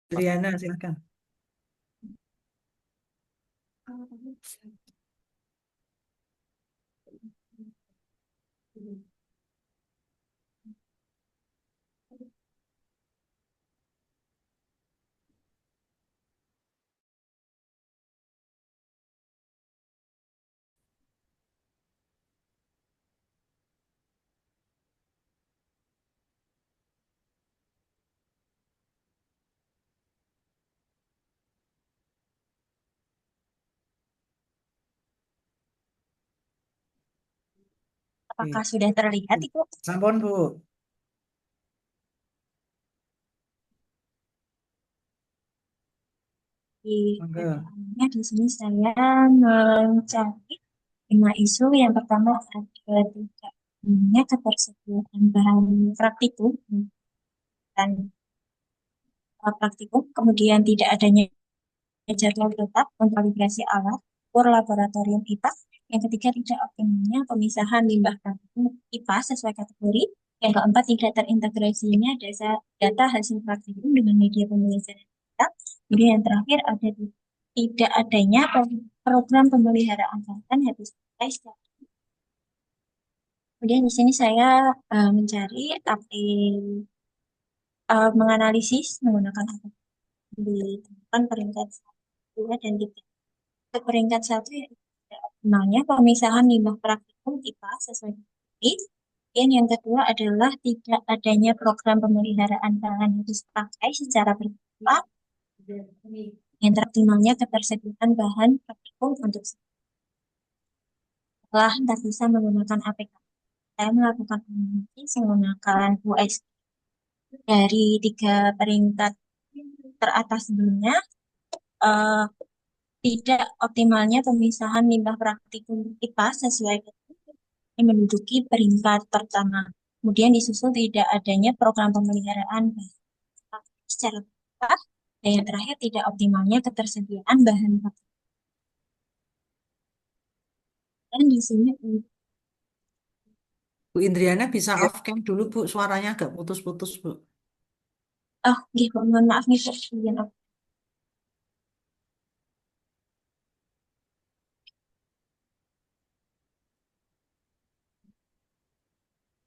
Triana, silakan. Apakah Oke. sudah terlihat, Ibu? Sampun, Bu. Di Monggo. di sini saya mencari 5 isu. Yang pertama ada tidak adanya ketersediaan bahan praktikum dan praktikum, kemudian tidak adanya jadwal tetap untuk kalibrasi alat, ukur laboratorium IPA. Yang ketiga, tidak optimalnya pemisahan limbah praktikum IPA sesuai kategori. Yang keempat, tidak terintegrasinya data hasil praktikum dengan media pemeriksaan data. Kemudian yang terakhir, ada tidak adanya program pemeliharaan konten habis pakai setiap. Kemudian di sini saya mencari tapi menganalisis menggunakan ditemukan peringkat 1, 2, dan 3. Untuk peringkat 1 yaitu tidak optimalnya pemisahan limbah praktikum IPA sesuai kategori. Dan yang kedua adalah tidak adanya program pemeliharaan bahan habis pakai secara berkala. Yang teroptimalnya ketersediaan bahan praktikum untuk setelah tidak bisa menggunakan APK. Saya melakukan analisis menggunakan USG dari 3 peringkat teratas sebelumnya. eh, Tidak optimalnya pemisahan limbah praktikum IPA sesuai yang menduduki peringkat pertama. Kemudian disusul tidak adanya program pemeliharaan bahan secara tepat. Dan yang terakhir, tidak optimalnya ketersediaan bahan baku. Dan di sini, Bu Indriana bisa off cam dulu, Bu. Suaranya agak putus-putus, Bu. oh, gitu, mohon maaf nih, Bu.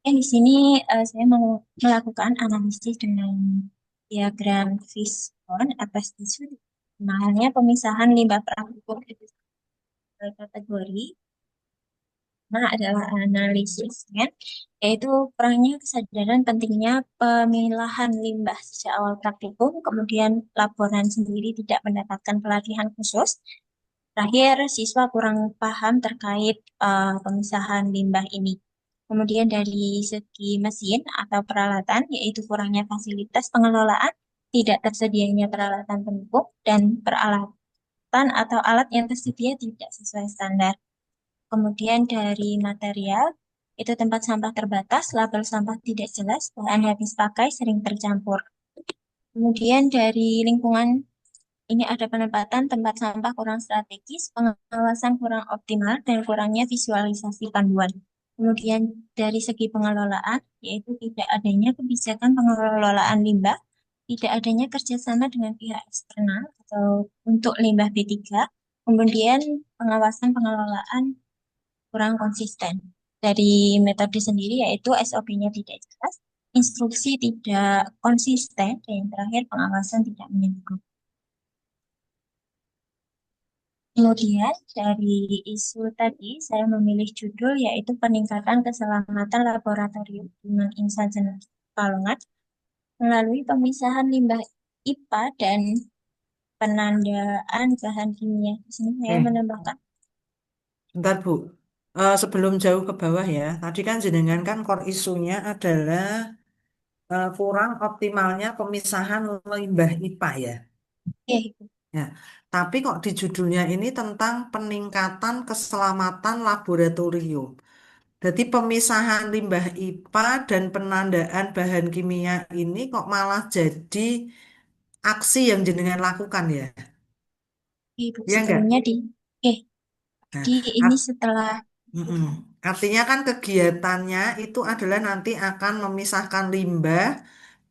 Dan di sini saya mau melakukan analisis dengan diagram fishbone atas isu mahalnya pemisahan limbah praktikum kategori. Nah, adalah analisisnya, yaitu kurangnya kesadaran pentingnya pemilahan limbah sejak awal praktikum, kemudian laporan sendiri tidak mendapatkan pelatihan khusus. Terakhir, siswa kurang paham terkait pemisahan limbah ini. Kemudian dari segi mesin atau peralatan, yaitu kurangnya fasilitas pengelolaan, tidak tersedianya peralatan pendukung, dan peralatan atau alat yang tersedia tidak sesuai standar. Kemudian dari material, itu tempat sampah terbatas, label sampah tidak jelas, bahan habis pakai sering tercampur. Kemudian dari lingkungan, ini ada penempatan tempat sampah kurang strategis, pengawasan kurang optimal, dan kurangnya visualisasi panduan. Kemudian dari segi pengelolaan, yaitu tidak adanya kebijakan pengelolaan limbah, tidak adanya kerjasama dengan pihak eksternal atau untuk limbah B3, kemudian pengawasan pengelolaan kurang konsisten. Dari metode sendiri yaitu SOP-nya tidak jelas, instruksi tidak konsisten, dan yang terakhir pengawasan tidak menyeluruh. Kemudian dari isu tadi saya memilih judul yaitu peningkatan keselamatan laboratorium dengan insajen Pekalongan melalui pemisahan limbah IPA dan penandaan bahan kimia. Di sini saya menambahkan. Bentar, Bu. Sebelum jauh ke bawah ya, tadi kan jenengan kan core isunya adalah kurang optimalnya pemisahan limbah IPA ya. Ibu. Ya, tapi kok di judulnya ini tentang peningkatan keselamatan laboratorium. Jadi pemisahan limbah IPA dan penandaan bahan kimia ini kok malah jadi aksi yang jenengan lakukan ya? Ibu Ya enggak? sebelumnya di. Oke. Nah, Jadi ini setelah mm-mm. Artinya kan kegiatannya itu adalah nanti akan memisahkan limbah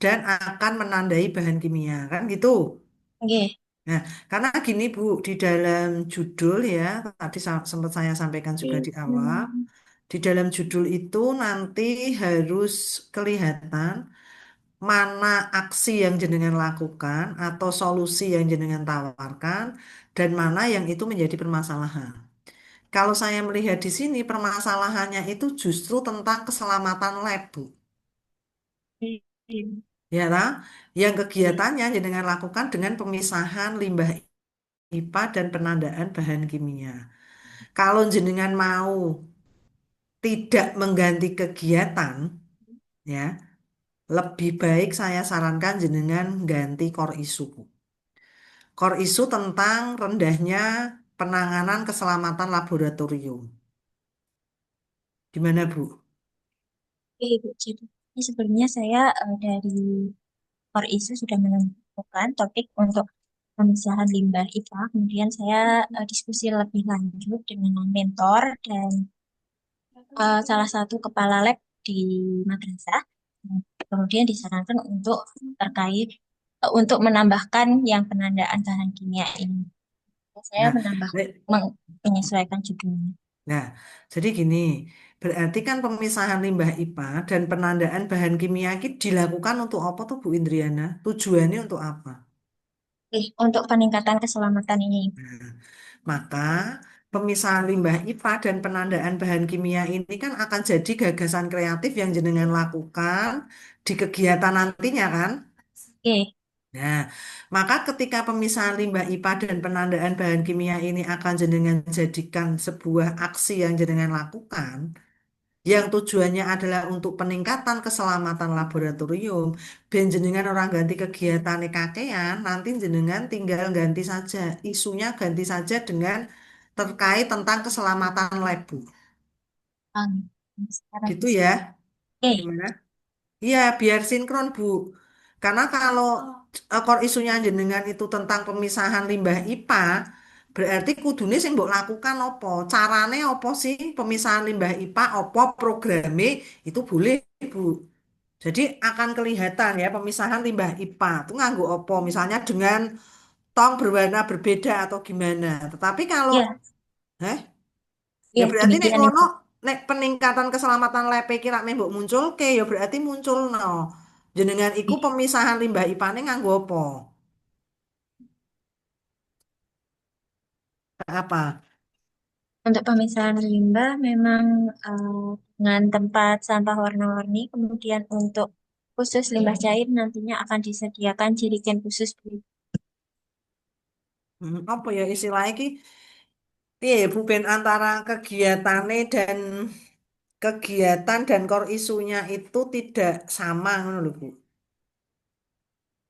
dan akan menandai bahan kimia, kan gitu. Oke. Nah, karena gini Bu, di dalam judul ya, tadi sempat saya sampaikan juga di awal, di dalam judul itu nanti harus kelihatan mana aksi yang jenengan lakukan atau solusi yang jenengan tawarkan dan mana yang itu menjadi permasalahan. Kalau saya melihat di sini permasalahannya itu justru tentang keselamatan lab, Bu. Ya, lah, yang kegiatannya jenengan lakukan dengan pemisahan limbah IPA dan penandaan bahan kimia. Kalau jenengan mau tidak mengganti kegiatan, ya, lebih baik saya sarankan jenengan ganti core issue, Bu. Core issue tentang rendahnya penanganan keselamatan laboratorium. Gimana, Bu? Oke, Ibu. Jadi ini sebenarnya saya dari core issue sudah menemukan topik untuk pemisahan limbah IPA. Kemudian saya diskusi lebih lanjut dengan mentor dan salah satu kepala lab di madrasah. Kemudian disarankan untuk terkait untuk menambahkan yang penandaan bahan kimia ini. Saya Nah, menambah le- menyesuaikan judulnya. nah, jadi gini, berarti kan pemisahan limbah IPA dan penandaan bahan kimia ini dilakukan untuk apa tuh Bu Indriana? Tujuannya untuk apa? Oke, untuk peningkatan keselamatan ini. Nah, maka pemisahan limbah IPA dan penandaan bahan kimia ini kan akan jadi gagasan kreatif yang jenengan lakukan di kegiatan nantinya kan? Oke, Nah, maka ketika pemisahan limbah IPA dan penandaan bahan kimia ini akan jenengan jadikan sebuah aksi yang jenengan lakukan, yang tujuannya adalah untuk peningkatan keselamatan laboratorium, ben jenengan orang ganti kegiatan kakean, nanti jenengan tinggal ganti saja, isunya ganti saja dengan terkait tentang keselamatan lab, Bu. um, sekarang Gitu bisa. ya? Oke, Gimana? Iya, biar sinkron, Bu. Karena kalau core isunya jenengan itu tentang pemisahan limbah IPA, berarti kudune sing mbok lakukan apa? Carane apa sih pemisahan limbah IPA, apa programe itu boleh, Bu. Jadi akan kelihatan ya pemisahan limbah IPA itu nganggo apa? Misalnya dengan tong berwarna berbeda atau gimana. Tetapi kalau ya, eh ya ya berarti nek demikian ngono Ibu. nek peningkatan keselamatan lepe kira mbok muncul ke ya berarti muncul no. Jenengan iku Oke. pemisahan limbah IPA-ne nganggo apa? Apa? Untuk pemisahan limbah memang dengan tempat sampah warna-warni, kemudian untuk khusus limbah cair nantinya akan disediakan jerigen khusus. Apa ya istilah iki? Piye ya, Bu Ben antara kegiatan dan core isunya itu tidak sama ngono lho, Bu.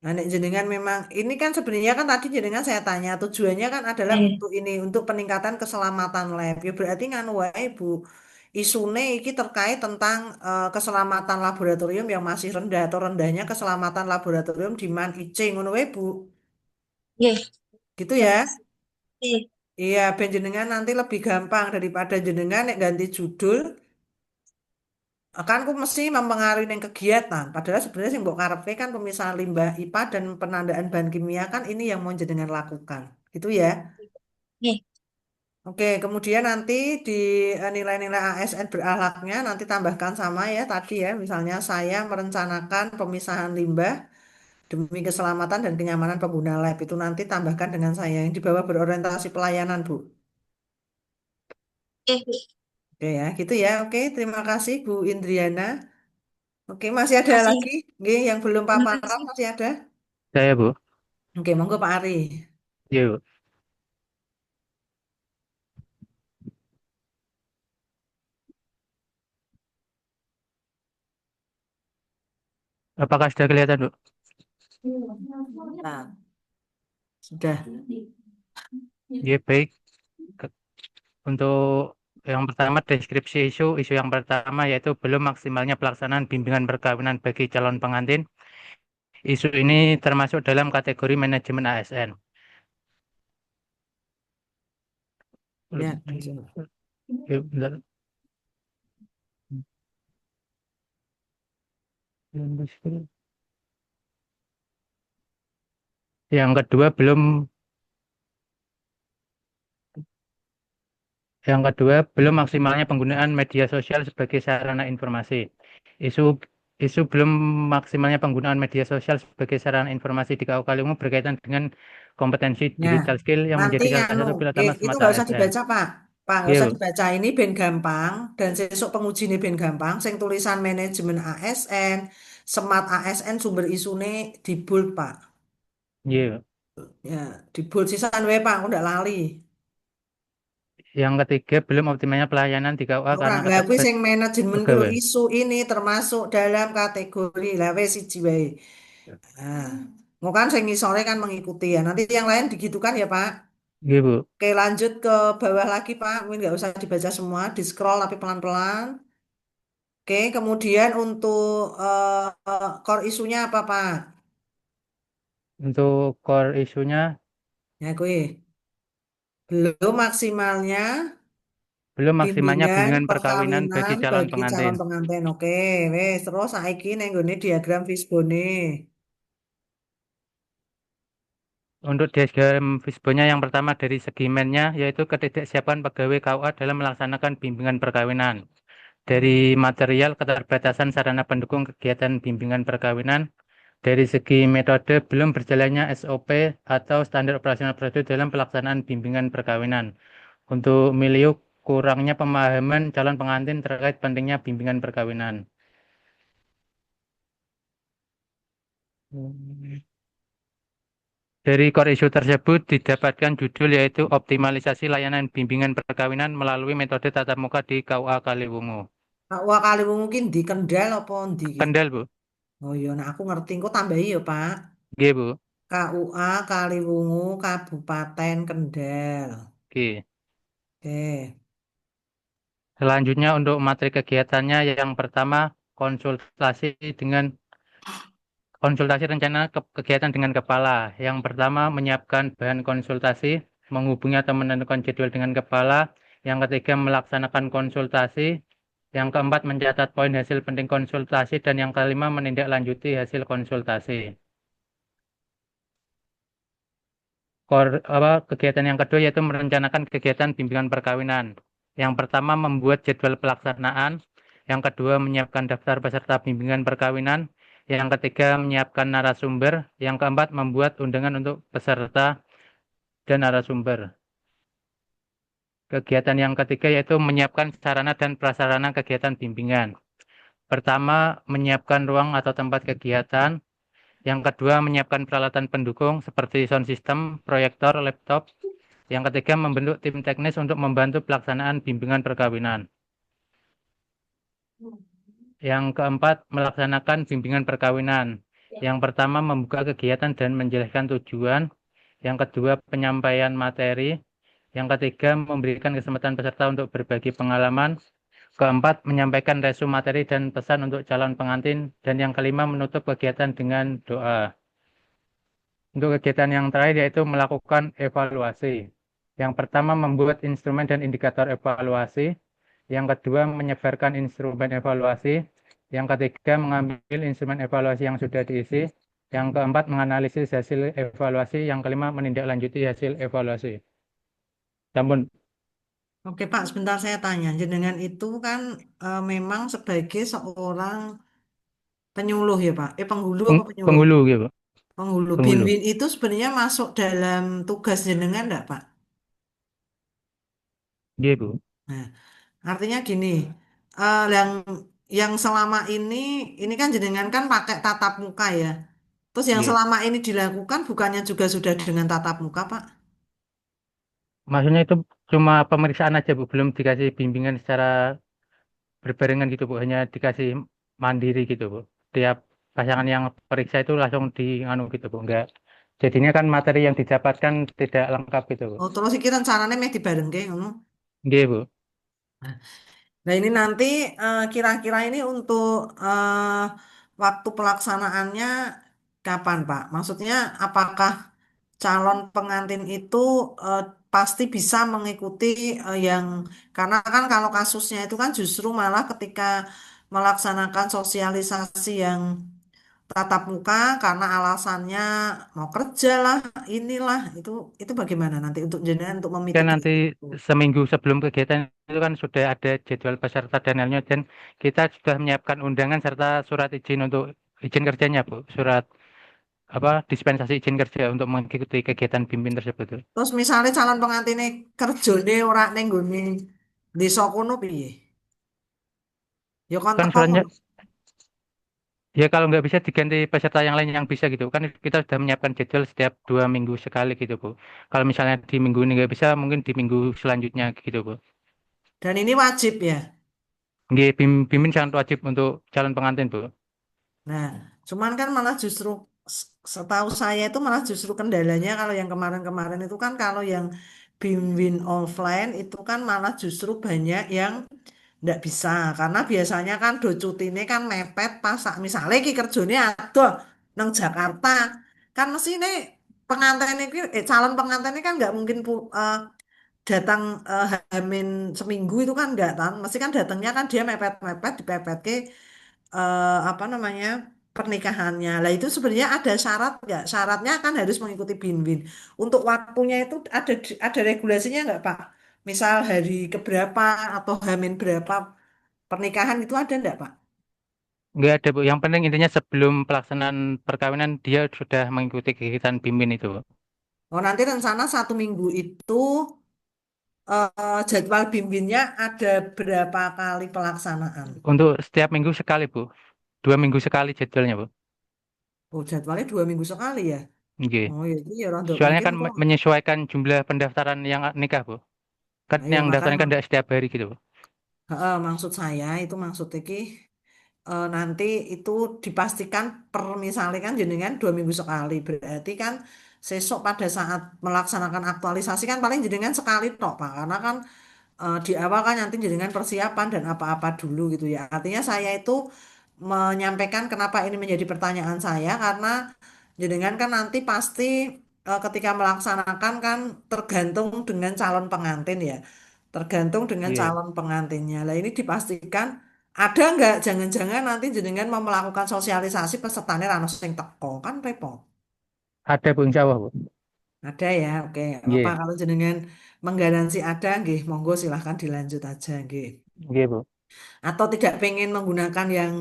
Nah, nek jenengan memang ini kan sebenarnya kan tadi jenengan saya tanya tujuannya kan adalah Oke, untuk ini untuk peningkatan keselamatan lab. Ya berarti nganu wae Bu. Isune iki terkait tentang keselamatan laboratorium yang masih rendah atau rendahnya keselamatan laboratorium di Man IC ngono wae Bu. oke, Gitu siap. ya. Oke, Iya, ben jenengan nanti lebih gampang daripada jenengan nek ganti judul akan ku mesti mempengaruhi yang kegiatan. Padahal sebenarnya sing mbok karepe kan pemisahan limbah IPA dan penandaan bahan kimia kan ini yang mau jenengan lakukan. Gitu ya. oke, Oke, kemudian nanti di nilai-nilai ASN berakhlaknya nanti tambahkan sama ya tadi ya. Misalnya saya merencanakan pemisahan limbah demi keselamatan dan kenyamanan pengguna lab itu nanti tambahkan dengan saya yang di bawah berorientasi pelayanan, Bu. oke. Oke ya, gitu ya. Oke, terima kasih Bu Indriana. Oke, masih ada Terima kasih. lagi? Nggih, yang belum Terima paparan kasih. masih ada? Saya, Bu. Oke, monggo Pak Ari. Yuk. Apakah sudah kelihatan, Bu? Nah, sudah. Ya, baik. Ke- Untuk yang pertama, deskripsi isu yang pertama yaitu belum maksimalnya pelaksanaan bimbingan perkawinan bagi calon pengantin. Isu ini termasuk dalam kategori manajemen ASN. Ya, lanjut. Ya, bentar. Yang kedua belum maksimalnya penggunaan media sosial sebagai sarana informasi. Isu isu belum maksimalnya penggunaan media sosial sebagai sarana informasi di KU Kaliwungu berkaitan dengan kompetensi Nah, digital skill yang nanti menjadi salah anu, satu pilar utama itu Smart nggak usah ASN. dibaca, Pak. Pak, nggak Iya, usah Bu. dibaca. Ini ben gampang dan sesuk penguji ini ben gampang. Sing tulisan manajemen ASN, Smart ASN sumber isune di bold, Pak. Iya. Ya, di bold sisan wae, Pak. Aku ndak lali. Yang ketiga belum optimalnya pelayanan di KUA Ora, karena lah kuwi sing keterbatasan manajemen kuwi lho pegawai. isu ini termasuk dalam kategori lah wis siji wae. Nah, mau kan sing ngisore kan mengikuti ya. Nanti yang lain digitukan ya, Pak. Iya, Bu. Oke, lanjut ke bawah lagi, Pak. Mungkin nggak usah dibaca semua, di scroll tapi pelan-pelan. Oke, kemudian untuk core isunya apa, Pak? Untuk core isunya Ya, gue belum maksimalnya belum maksimalnya bimbingan bimbingan perkawinan bagi perkawinan calon bagi pengantin. calon pengantin. Oke, wes terus saiki ning nggone diagram Fishbone. Untuk diagram Fishbone-nya yang pertama dari segi mennya yaitu ketidaksiapan pegawai KUA dalam melaksanakan bimbingan perkawinan. Dari material keterbatasan sarana pendukung kegiatan bimbingan perkawinan, dari segi metode belum berjalannya SOP atau standar operasional prosedur dalam pelaksanaan bimbingan perkawinan. Untuk milieu kurangnya pemahaman calon pengantin terkait pentingnya bimbingan perkawinan. Dari core issue tersebut didapatkan judul yaitu optimalisasi layanan bimbingan perkawinan melalui metode tatap muka di KUA Kaliwungu. Pak Wah kali mungkin di Kendal apa ndi ki? Kendal, Bu. Oh iya, nah aku ngerti. Kok tambahi ya, Pak? Oke, Bu. KUA Kaliwungu Kabupaten Kendal. Oke. Oke. Selanjutnya untuk materi kegiatannya yang pertama konsultasi rencana kegiatan dengan kepala. Yang pertama menyiapkan bahan konsultasi, menghubungi atau menentukan jadwal dengan kepala. Yang ketiga melaksanakan konsultasi. Yang keempat mencatat poin hasil penting konsultasi dan yang kelima menindaklanjuti hasil konsultasi. Kegiatan yang kedua yaitu merencanakan kegiatan bimbingan perkawinan. Yang pertama membuat jadwal pelaksanaan, yang kedua menyiapkan daftar peserta bimbingan perkawinan, yang ketiga menyiapkan narasumber, yang keempat membuat undangan untuk peserta dan narasumber. Kegiatan yang ketiga yaitu menyiapkan sarana dan prasarana kegiatan bimbingan. Pertama, menyiapkan ruang atau tempat kegiatan. Yang kedua, menyiapkan peralatan pendukung seperti sound system, proyektor, laptop. Yang ketiga, membentuk tim teknis untuk membantu pelaksanaan bimbingan perkawinan. Yang keempat, melaksanakan bimbingan perkawinan. Yang pertama, membuka kegiatan dan menjelaskan tujuan. Yang kedua, penyampaian materi. Yang ketiga, memberikan kesempatan peserta untuk berbagi pengalaman. Keempat, menyampaikan resume materi dan pesan untuk calon pengantin. Dan yang kelima, menutup kegiatan dengan doa. Untuk kegiatan yang terakhir yaitu melakukan evaluasi. Yang pertama membuat instrumen dan indikator evaluasi. Yang kedua menyebarkan instrumen evaluasi. Yang ketiga mengambil instrumen evaluasi yang sudah diisi. Yang keempat menganalisis hasil evaluasi. Yang kelima menindaklanjuti hasil evaluasi. Namun, Oke, Pak, sebentar saya tanya. Jenengan itu kan memang sebagai seorang penyuluh ya, Pak? Penghulu apa penyuluh? penghulu gitu, Penghulu. penghulu. Bin-bin itu sebenarnya masuk dalam tugas jenengan enggak, Pak? Gitu. Nah, artinya gini, yang selama ini kan jenengan kan pakai tatap muka ya. Terus yang Gitu. selama ini dilakukan bukannya juga sudah dengan tatap muka, Pak? Maksudnya itu cuma pemeriksaan aja, Bu. Belum dikasih bimbingan secara berbarengan gitu, Bu. Hanya dikasih mandiri gitu, Bu. Tiap pasangan yang periksa itu langsung di anu gitu, Bu. Enggak. Jadinya kan materi yang didapatkan tidak lengkap gitu, Bu. Oh, terus iki rencananya meh dibarengke ngono. Gitu, Bu. Nah, ini nanti kira-kira ini untuk waktu pelaksanaannya kapan, Pak? Maksudnya apakah calon pengantin itu pasti bisa mengikuti yang karena kan kalau kasusnya itu kan justru malah ketika melaksanakan sosialisasi yang tatap muka karena alasannya mau kerja lah, inilah itu bagaimana nanti untuk jenengan untuk Kan memitigasi nanti itu. seminggu sebelum kegiatan itu kan sudah ada jadwal peserta dan lainnya dan kita sudah menyiapkan undangan serta surat izin untuk izin kerjanya Bu, surat apa dispensasi izin kerja untuk mengikuti kegiatan bimbing tersebut. Bu. Terus misalnya calon pengantinnya kerjone ora ning nggone desa kono piye? Ya kon Kan teko suratnya ngono. ya kalau nggak bisa diganti peserta yang lain yang bisa gitu kan kita sudah menyiapkan jadwal setiap 2 minggu sekali gitu Bu. Kalau misalnya di minggu ini nggak bisa mungkin di minggu selanjutnya gitu Bu. Dan ini wajib ya. Nggih, bimbing sangat wajib untuk calon pengantin Bu. Nah, cuman kan malah justru setahu saya itu malah justru kendalanya kalau yang kemarin-kemarin itu kan kalau yang bimbing offline itu kan malah justru banyak yang nggak bisa karena biasanya kan do cutine kan mepet pas misalnya ki kerjanya adoh nang Jakarta kan mesti nih pengantin ini calon pengantin ini kan nggak mungkin datang Hamin seminggu itu kan nggak kan mesti kan datangnya kan dia mepet-mepet dipepet ke apa namanya pernikahannya. Lah itu sebenarnya ada syarat nggak? Syaratnya kan harus mengikuti bin-bin. Untuk waktunya itu ada regulasinya nggak Pak? Misal hari keberapa atau hamin berapa pernikahan itu ada nggak Pak? Nggak ada Bu. Yang penting intinya sebelum pelaksanaan perkawinan dia sudah mengikuti kegiatan bimbing itu Bu. Oh nanti rencana 1 minggu itu jadwal bimbinnya ada berapa kali pelaksanaan? Untuk setiap minggu sekali Bu. 2 minggu sekali jadwalnya Bu. Oh jadwalnya 2 minggu sekali ya? Oke. Oh ya itu ya rada Soalnya mungkin kan kok. menyesuaikan jumlah pendaftaran yang nikah Bu. Kan Nah, ya yang daftarnya makanya kan tidak setiap hari gitu Bu. maksud saya itu maksudnya ki nanti itu dipastikan per misalnya kan jenengan 2 minggu sekali berarti kan sesok pada saat melaksanakan aktualisasi kan paling jenengan sekali tok Pak karena kan di awal kan nanti jenengan persiapan dan apa-apa dulu gitu ya artinya saya itu menyampaikan kenapa ini menjadi pertanyaan saya karena jenengan kan nanti pasti ketika melaksanakan kan tergantung dengan calon pengantin ya tergantung dengan Iya. calon pengantinnya. Lah ini dipastikan ada nggak jangan-jangan nanti jenengan mau melakukan sosialisasi pesertanya rano sing teko kan repot. Ada Bu insya Allah Bu. Ada ya, oke. Nggak apa Iya. kalau jenengan menggaransi ada, nggih, monggo silahkan dilanjut aja, nggih. Iya Bu. Atau tidak pengen menggunakan yang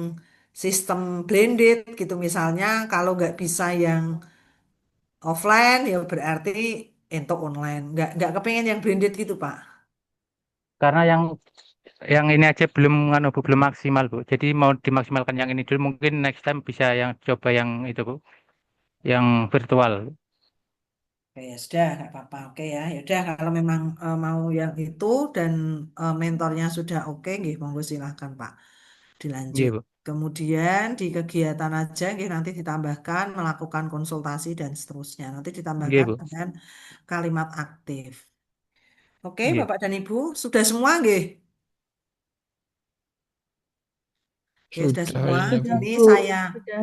sistem blended gitu misalnya, kalau nggak bisa yang offline ya berarti untuk online. Nggak kepengen yang blended gitu, Pak. Karena yang ini aja belum nganu Bu, belum maksimal Bu. Jadi mau dimaksimalkan yang ini dulu mungkin next time bisa yang coba yang itu Bu, yang virtual. Oke, ya sudah, nggak apa-apa. Oke ya, ya udah kalau memang mau yang itu dan mentornya sudah oke, nggih, monggo silahkan Pak, dilanjut. Iya Bu. Kemudian di kegiatan aja, nggih, nanti ditambahkan melakukan konsultasi dan seterusnya. Nanti Iya ditambahkan Bu. dengan kalimat aktif. Oke, Iya. Bapak dan Ibu, sudah semua, nggih? Ya sudah Sudah semua. ini, Bu. Ini Bu, saya sudah.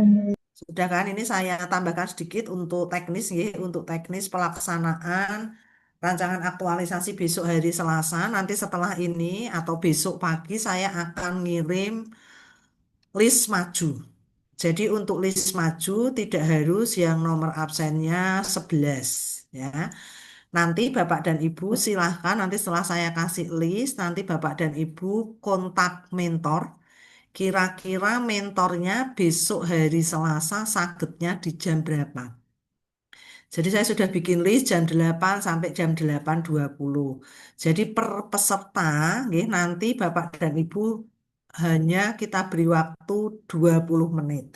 sudah kan, ini saya tambahkan sedikit untuk teknis, nggih, untuk teknis pelaksanaan rancangan aktualisasi besok hari Selasa. Nanti setelah ini atau besok pagi saya akan ngirim list maju. Jadi untuk list maju tidak harus yang nomor absennya 11 ya. Nanti Bapak dan Ibu silahkan nanti setelah saya kasih list nanti Bapak dan Ibu kontak mentor. Kira-kira mentornya besok hari Selasa sagednya di jam berapa? Jadi saya sudah bikin list jam 8 sampai jam 8.20. Jadi per peserta nggih, nanti Bapak dan Ibu hanya kita beri waktu 20 menit.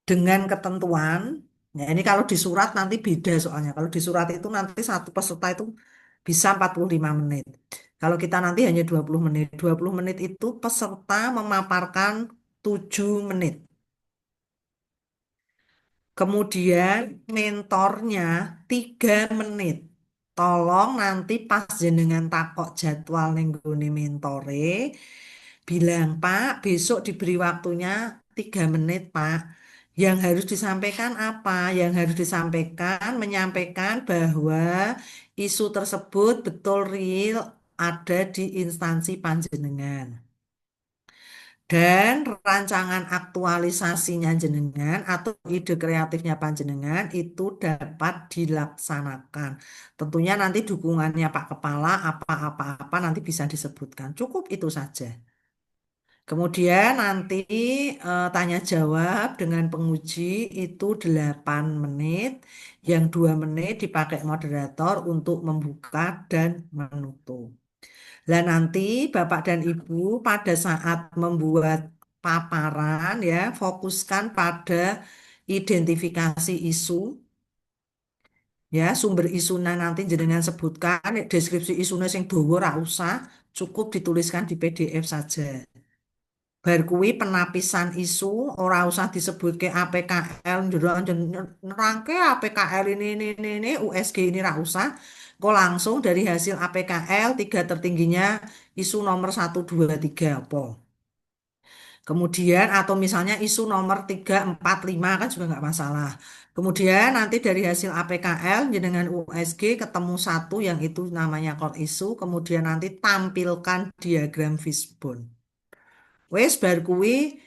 Dengan ketentuan, ya ini kalau di surat nanti beda soalnya. Kalau di surat itu nanti satu peserta itu bisa 45 menit. Kalau kita nanti hanya 20 menit. 20 menit itu peserta memaparkan 7 menit. Kemudian mentornya 3 menit. Tolong nanti pas jenengan takok jadwal ning nggone mentore, bilang Pak besok diberi waktunya 3 menit Pak. Yang harus disampaikan apa? Yang harus disampaikan menyampaikan bahwa isu tersebut betul real ada di instansi panjenengan. Dan rancangan aktualisasinya jenengan atau ide kreatifnya panjenengan itu dapat dilaksanakan. Tentunya nanti dukungannya Pak Kepala apa-apa nanti bisa disebutkan. Cukup itu saja. Kemudian nanti tanya jawab dengan penguji itu 8 menit. Yang 2 menit dipakai moderator untuk membuka dan menutup. Lah nanti Bapak dan Ibu pada saat membuat paparan ya fokuskan pada identifikasi isu ya sumber isunya nanti jenengan sebutkan deskripsi isunya sing dawa ra usah cukup dituliskan di PDF saja. Bar kuwi penapisan isu ora usah disebut ke APKL nerangke APKL ini USG ini ra usah. Kok langsung dari hasil APKL tiga tertingginya isu nomor 1, 2, 3 apa. Kemudian atau misalnya isu nomor 3, 4, 5 kan juga nggak masalah. Kemudian nanti dari hasil APKL dengan USG ketemu satu yang itu namanya core isu. Kemudian nanti tampilkan diagram fishbone. Wes bar kuwi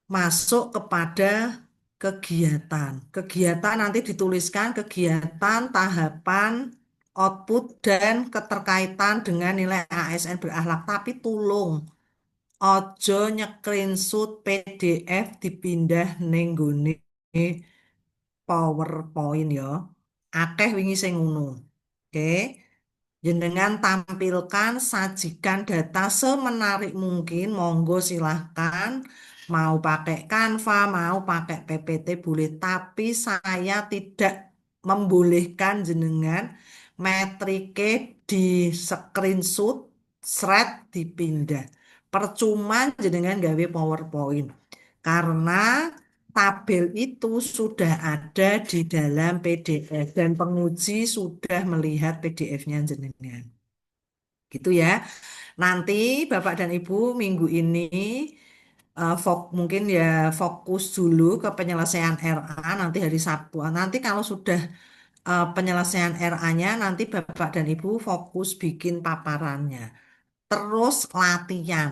masuk kepada kegiatan. Kegiatan nanti dituliskan kegiatan, tahapan, output, dan keterkaitan dengan nilai ASN berakhlak. Tapi tulung, ojo nyekrinsut PDF dipindah ning nggone PowerPoint ya. Akeh wingi sing ngono. Oke. Jenengan tampilkan, sajikan data semenarik mungkin, monggo silahkan. Mau pakai Canva, mau pakai PPT boleh, tapi saya tidak membolehkan jenengan metrike di screenshot, shred dipindah. Percuma jenengan gawe PowerPoint. Karena tabel itu sudah ada di dalam PDF dan penguji sudah melihat PDF-nya jenengan. Gitu ya. Nanti Bapak dan Ibu minggu ini mungkin ya fokus dulu ke penyelesaian RA nanti hari Sabtu. Nanti kalau sudah penyelesaian RA-nya nanti Bapak dan Ibu fokus bikin paparannya. Terus latihan.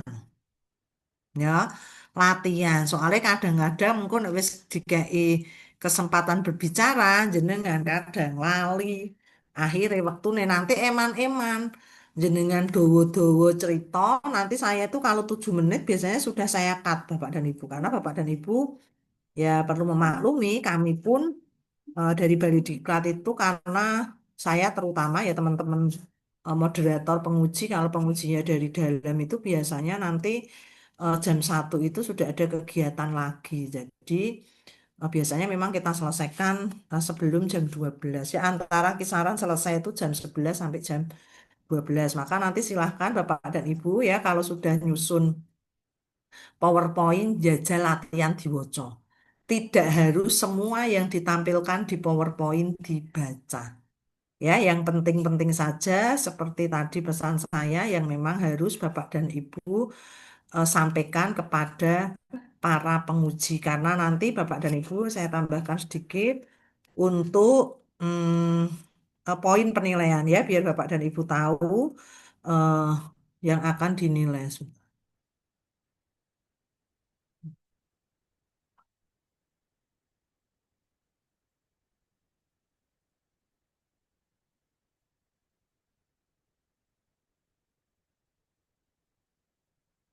Ya, latihan. Soalnya kadang-kadang mungkin wis dikai kesempatan berbicara jenengan kadang lali. Akhirnya waktu nanti eman-eman jenengan dowo-dowo cerita. Nanti saya itu kalau 7 menit biasanya sudah saya cut Bapak dan Ibu. Karena Bapak dan Ibu ya perlu memaklumi kami pun dari Bali Diklat itu karena saya terutama ya teman-teman moderator penguji kalau pengujinya dari dalam itu biasanya nanti jam 1 itu sudah ada kegiatan lagi. Jadi biasanya memang kita selesaikan sebelum jam 12 ya antara kisaran selesai itu jam 11 sampai jam 12. Maka nanti silahkan Bapak dan Ibu ya kalau sudah nyusun PowerPoint jajal latihan diwoco. Tidak harus semua yang ditampilkan di PowerPoint dibaca. Ya, yang penting-penting saja seperti tadi pesan saya yang memang harus Bapak dan Ibu sampaikan kepada para penguji karena nanti Bapak dan Ibu saya tambahkan sedikit untuk poin penilaian ya biar Bapak dan Ibu tahu eh, yang akan dinilai.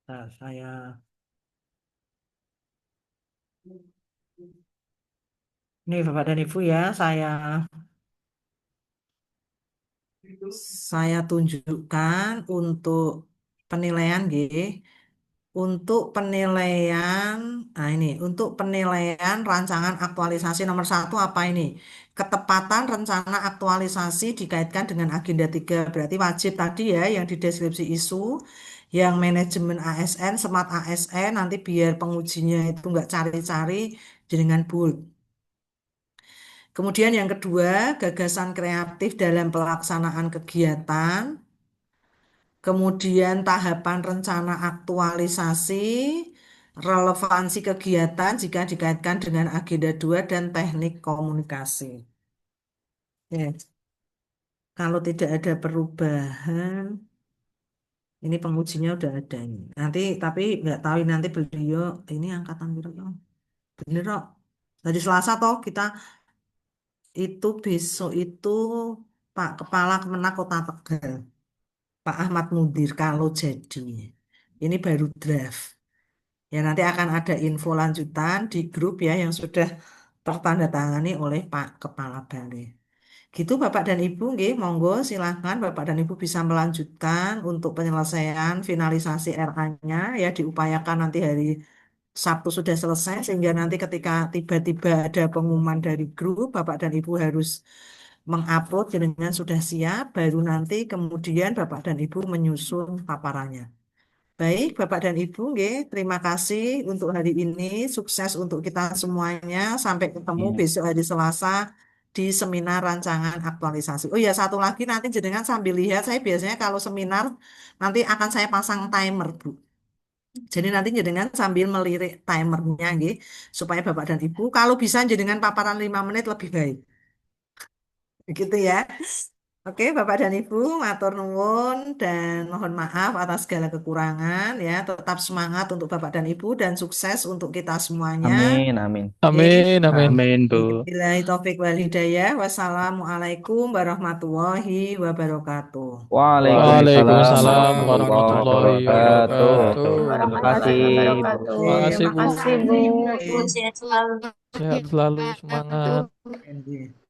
Nah, saya ini Bapak dan Ibu ya saya tunjukkan untuk penilaian G. Untuk penilaian, nah ini, untuk penilaian rancangan aktualisasi nomor 1 apa ini? Ketepatan rencana aktualisasi dikaitkan dengan agenda 3. Berarti wajib tadi ya yang di deskripsi isu, yang manajemen ASN, smart ASN, nanti biar pengujinya itu nggak cari-cari dengan bold. Kemudian yang kedua, gagasan kreatif dalam pelaksanaan kegiatan. Kemudian tahapan rencana aktualisasi, relevansi kegiatan jika dikaitkan dengan agenda 2 dan teknik komunikasi. Ya, kalau tidak ada perubahan, ini pengujinya udah ada ini. Nanti tapi nggak tahu ini nanti beliau ini angkatan berapa? Bener kok. Tadi Selasa toh kita itu besok itu Pak Kepala Kemenak Kota Tegal, Pak Ahmad Mudir kalau jadi. Ini baru draft. Ya nanti akan ada info lanjutan di grup ya yang sudah tertandatangani oleh Pak Kepala Balai. Gitu Bapak dan Ibu, nggih, monggo silakan Bapak dan Ibu bisa melanjutkan untuk penyelesaian finalisasi RA-nya ya diupayakan nanti hari Sabtu sudah selesai sehingga nanti ketika tiba-tiba ada pengumuman dari grup Bapak dan Ibu harus mengupload dengan sudah siap baru nanti kemudian Bapak dan Ibu menyusun paparannya. Baik, Bapak dan Ibu, nggih, terima kasih untuk hari ini. Sukses untuk kita semuanya. Sampai ketemu Iya. besok hari Selasa di seminar rancangan aktualisasi. Oh ya, satu lagi nanti jenengan sambil lihat. Saya biasanya kalau seminar nanti akan saya pasang timer, Bu. Jadi nanti jenengan sambil melirik timernya, nggih, supaya Bapak dan Ibu, kalau bisa jenengan paparan 5 menit lebih baik. Begitu ya. Oke, Bapak dan Ibu, matur nuwun dan mohon maaf atas segala kekurangan ya. Tetap semangat untuk Bapak dan Ibu dan sukses untuk kita semuanya. Amin, amin. Oke. Amin, amin. Amin, Bu. Billahi taufik wal hidayah. Wassalamualaikum warahmatullahi wabarakatuh. Waalaikumsalam Waalaikumsalam warahmatullahi warahmatullahi wabarakatuh. wabarakatuh. Terima kasih, Bu. Terima kasih, Bu. Terima kasih, Bu. Bu, sehat selalu. Sehat selalu, semangat. Oke.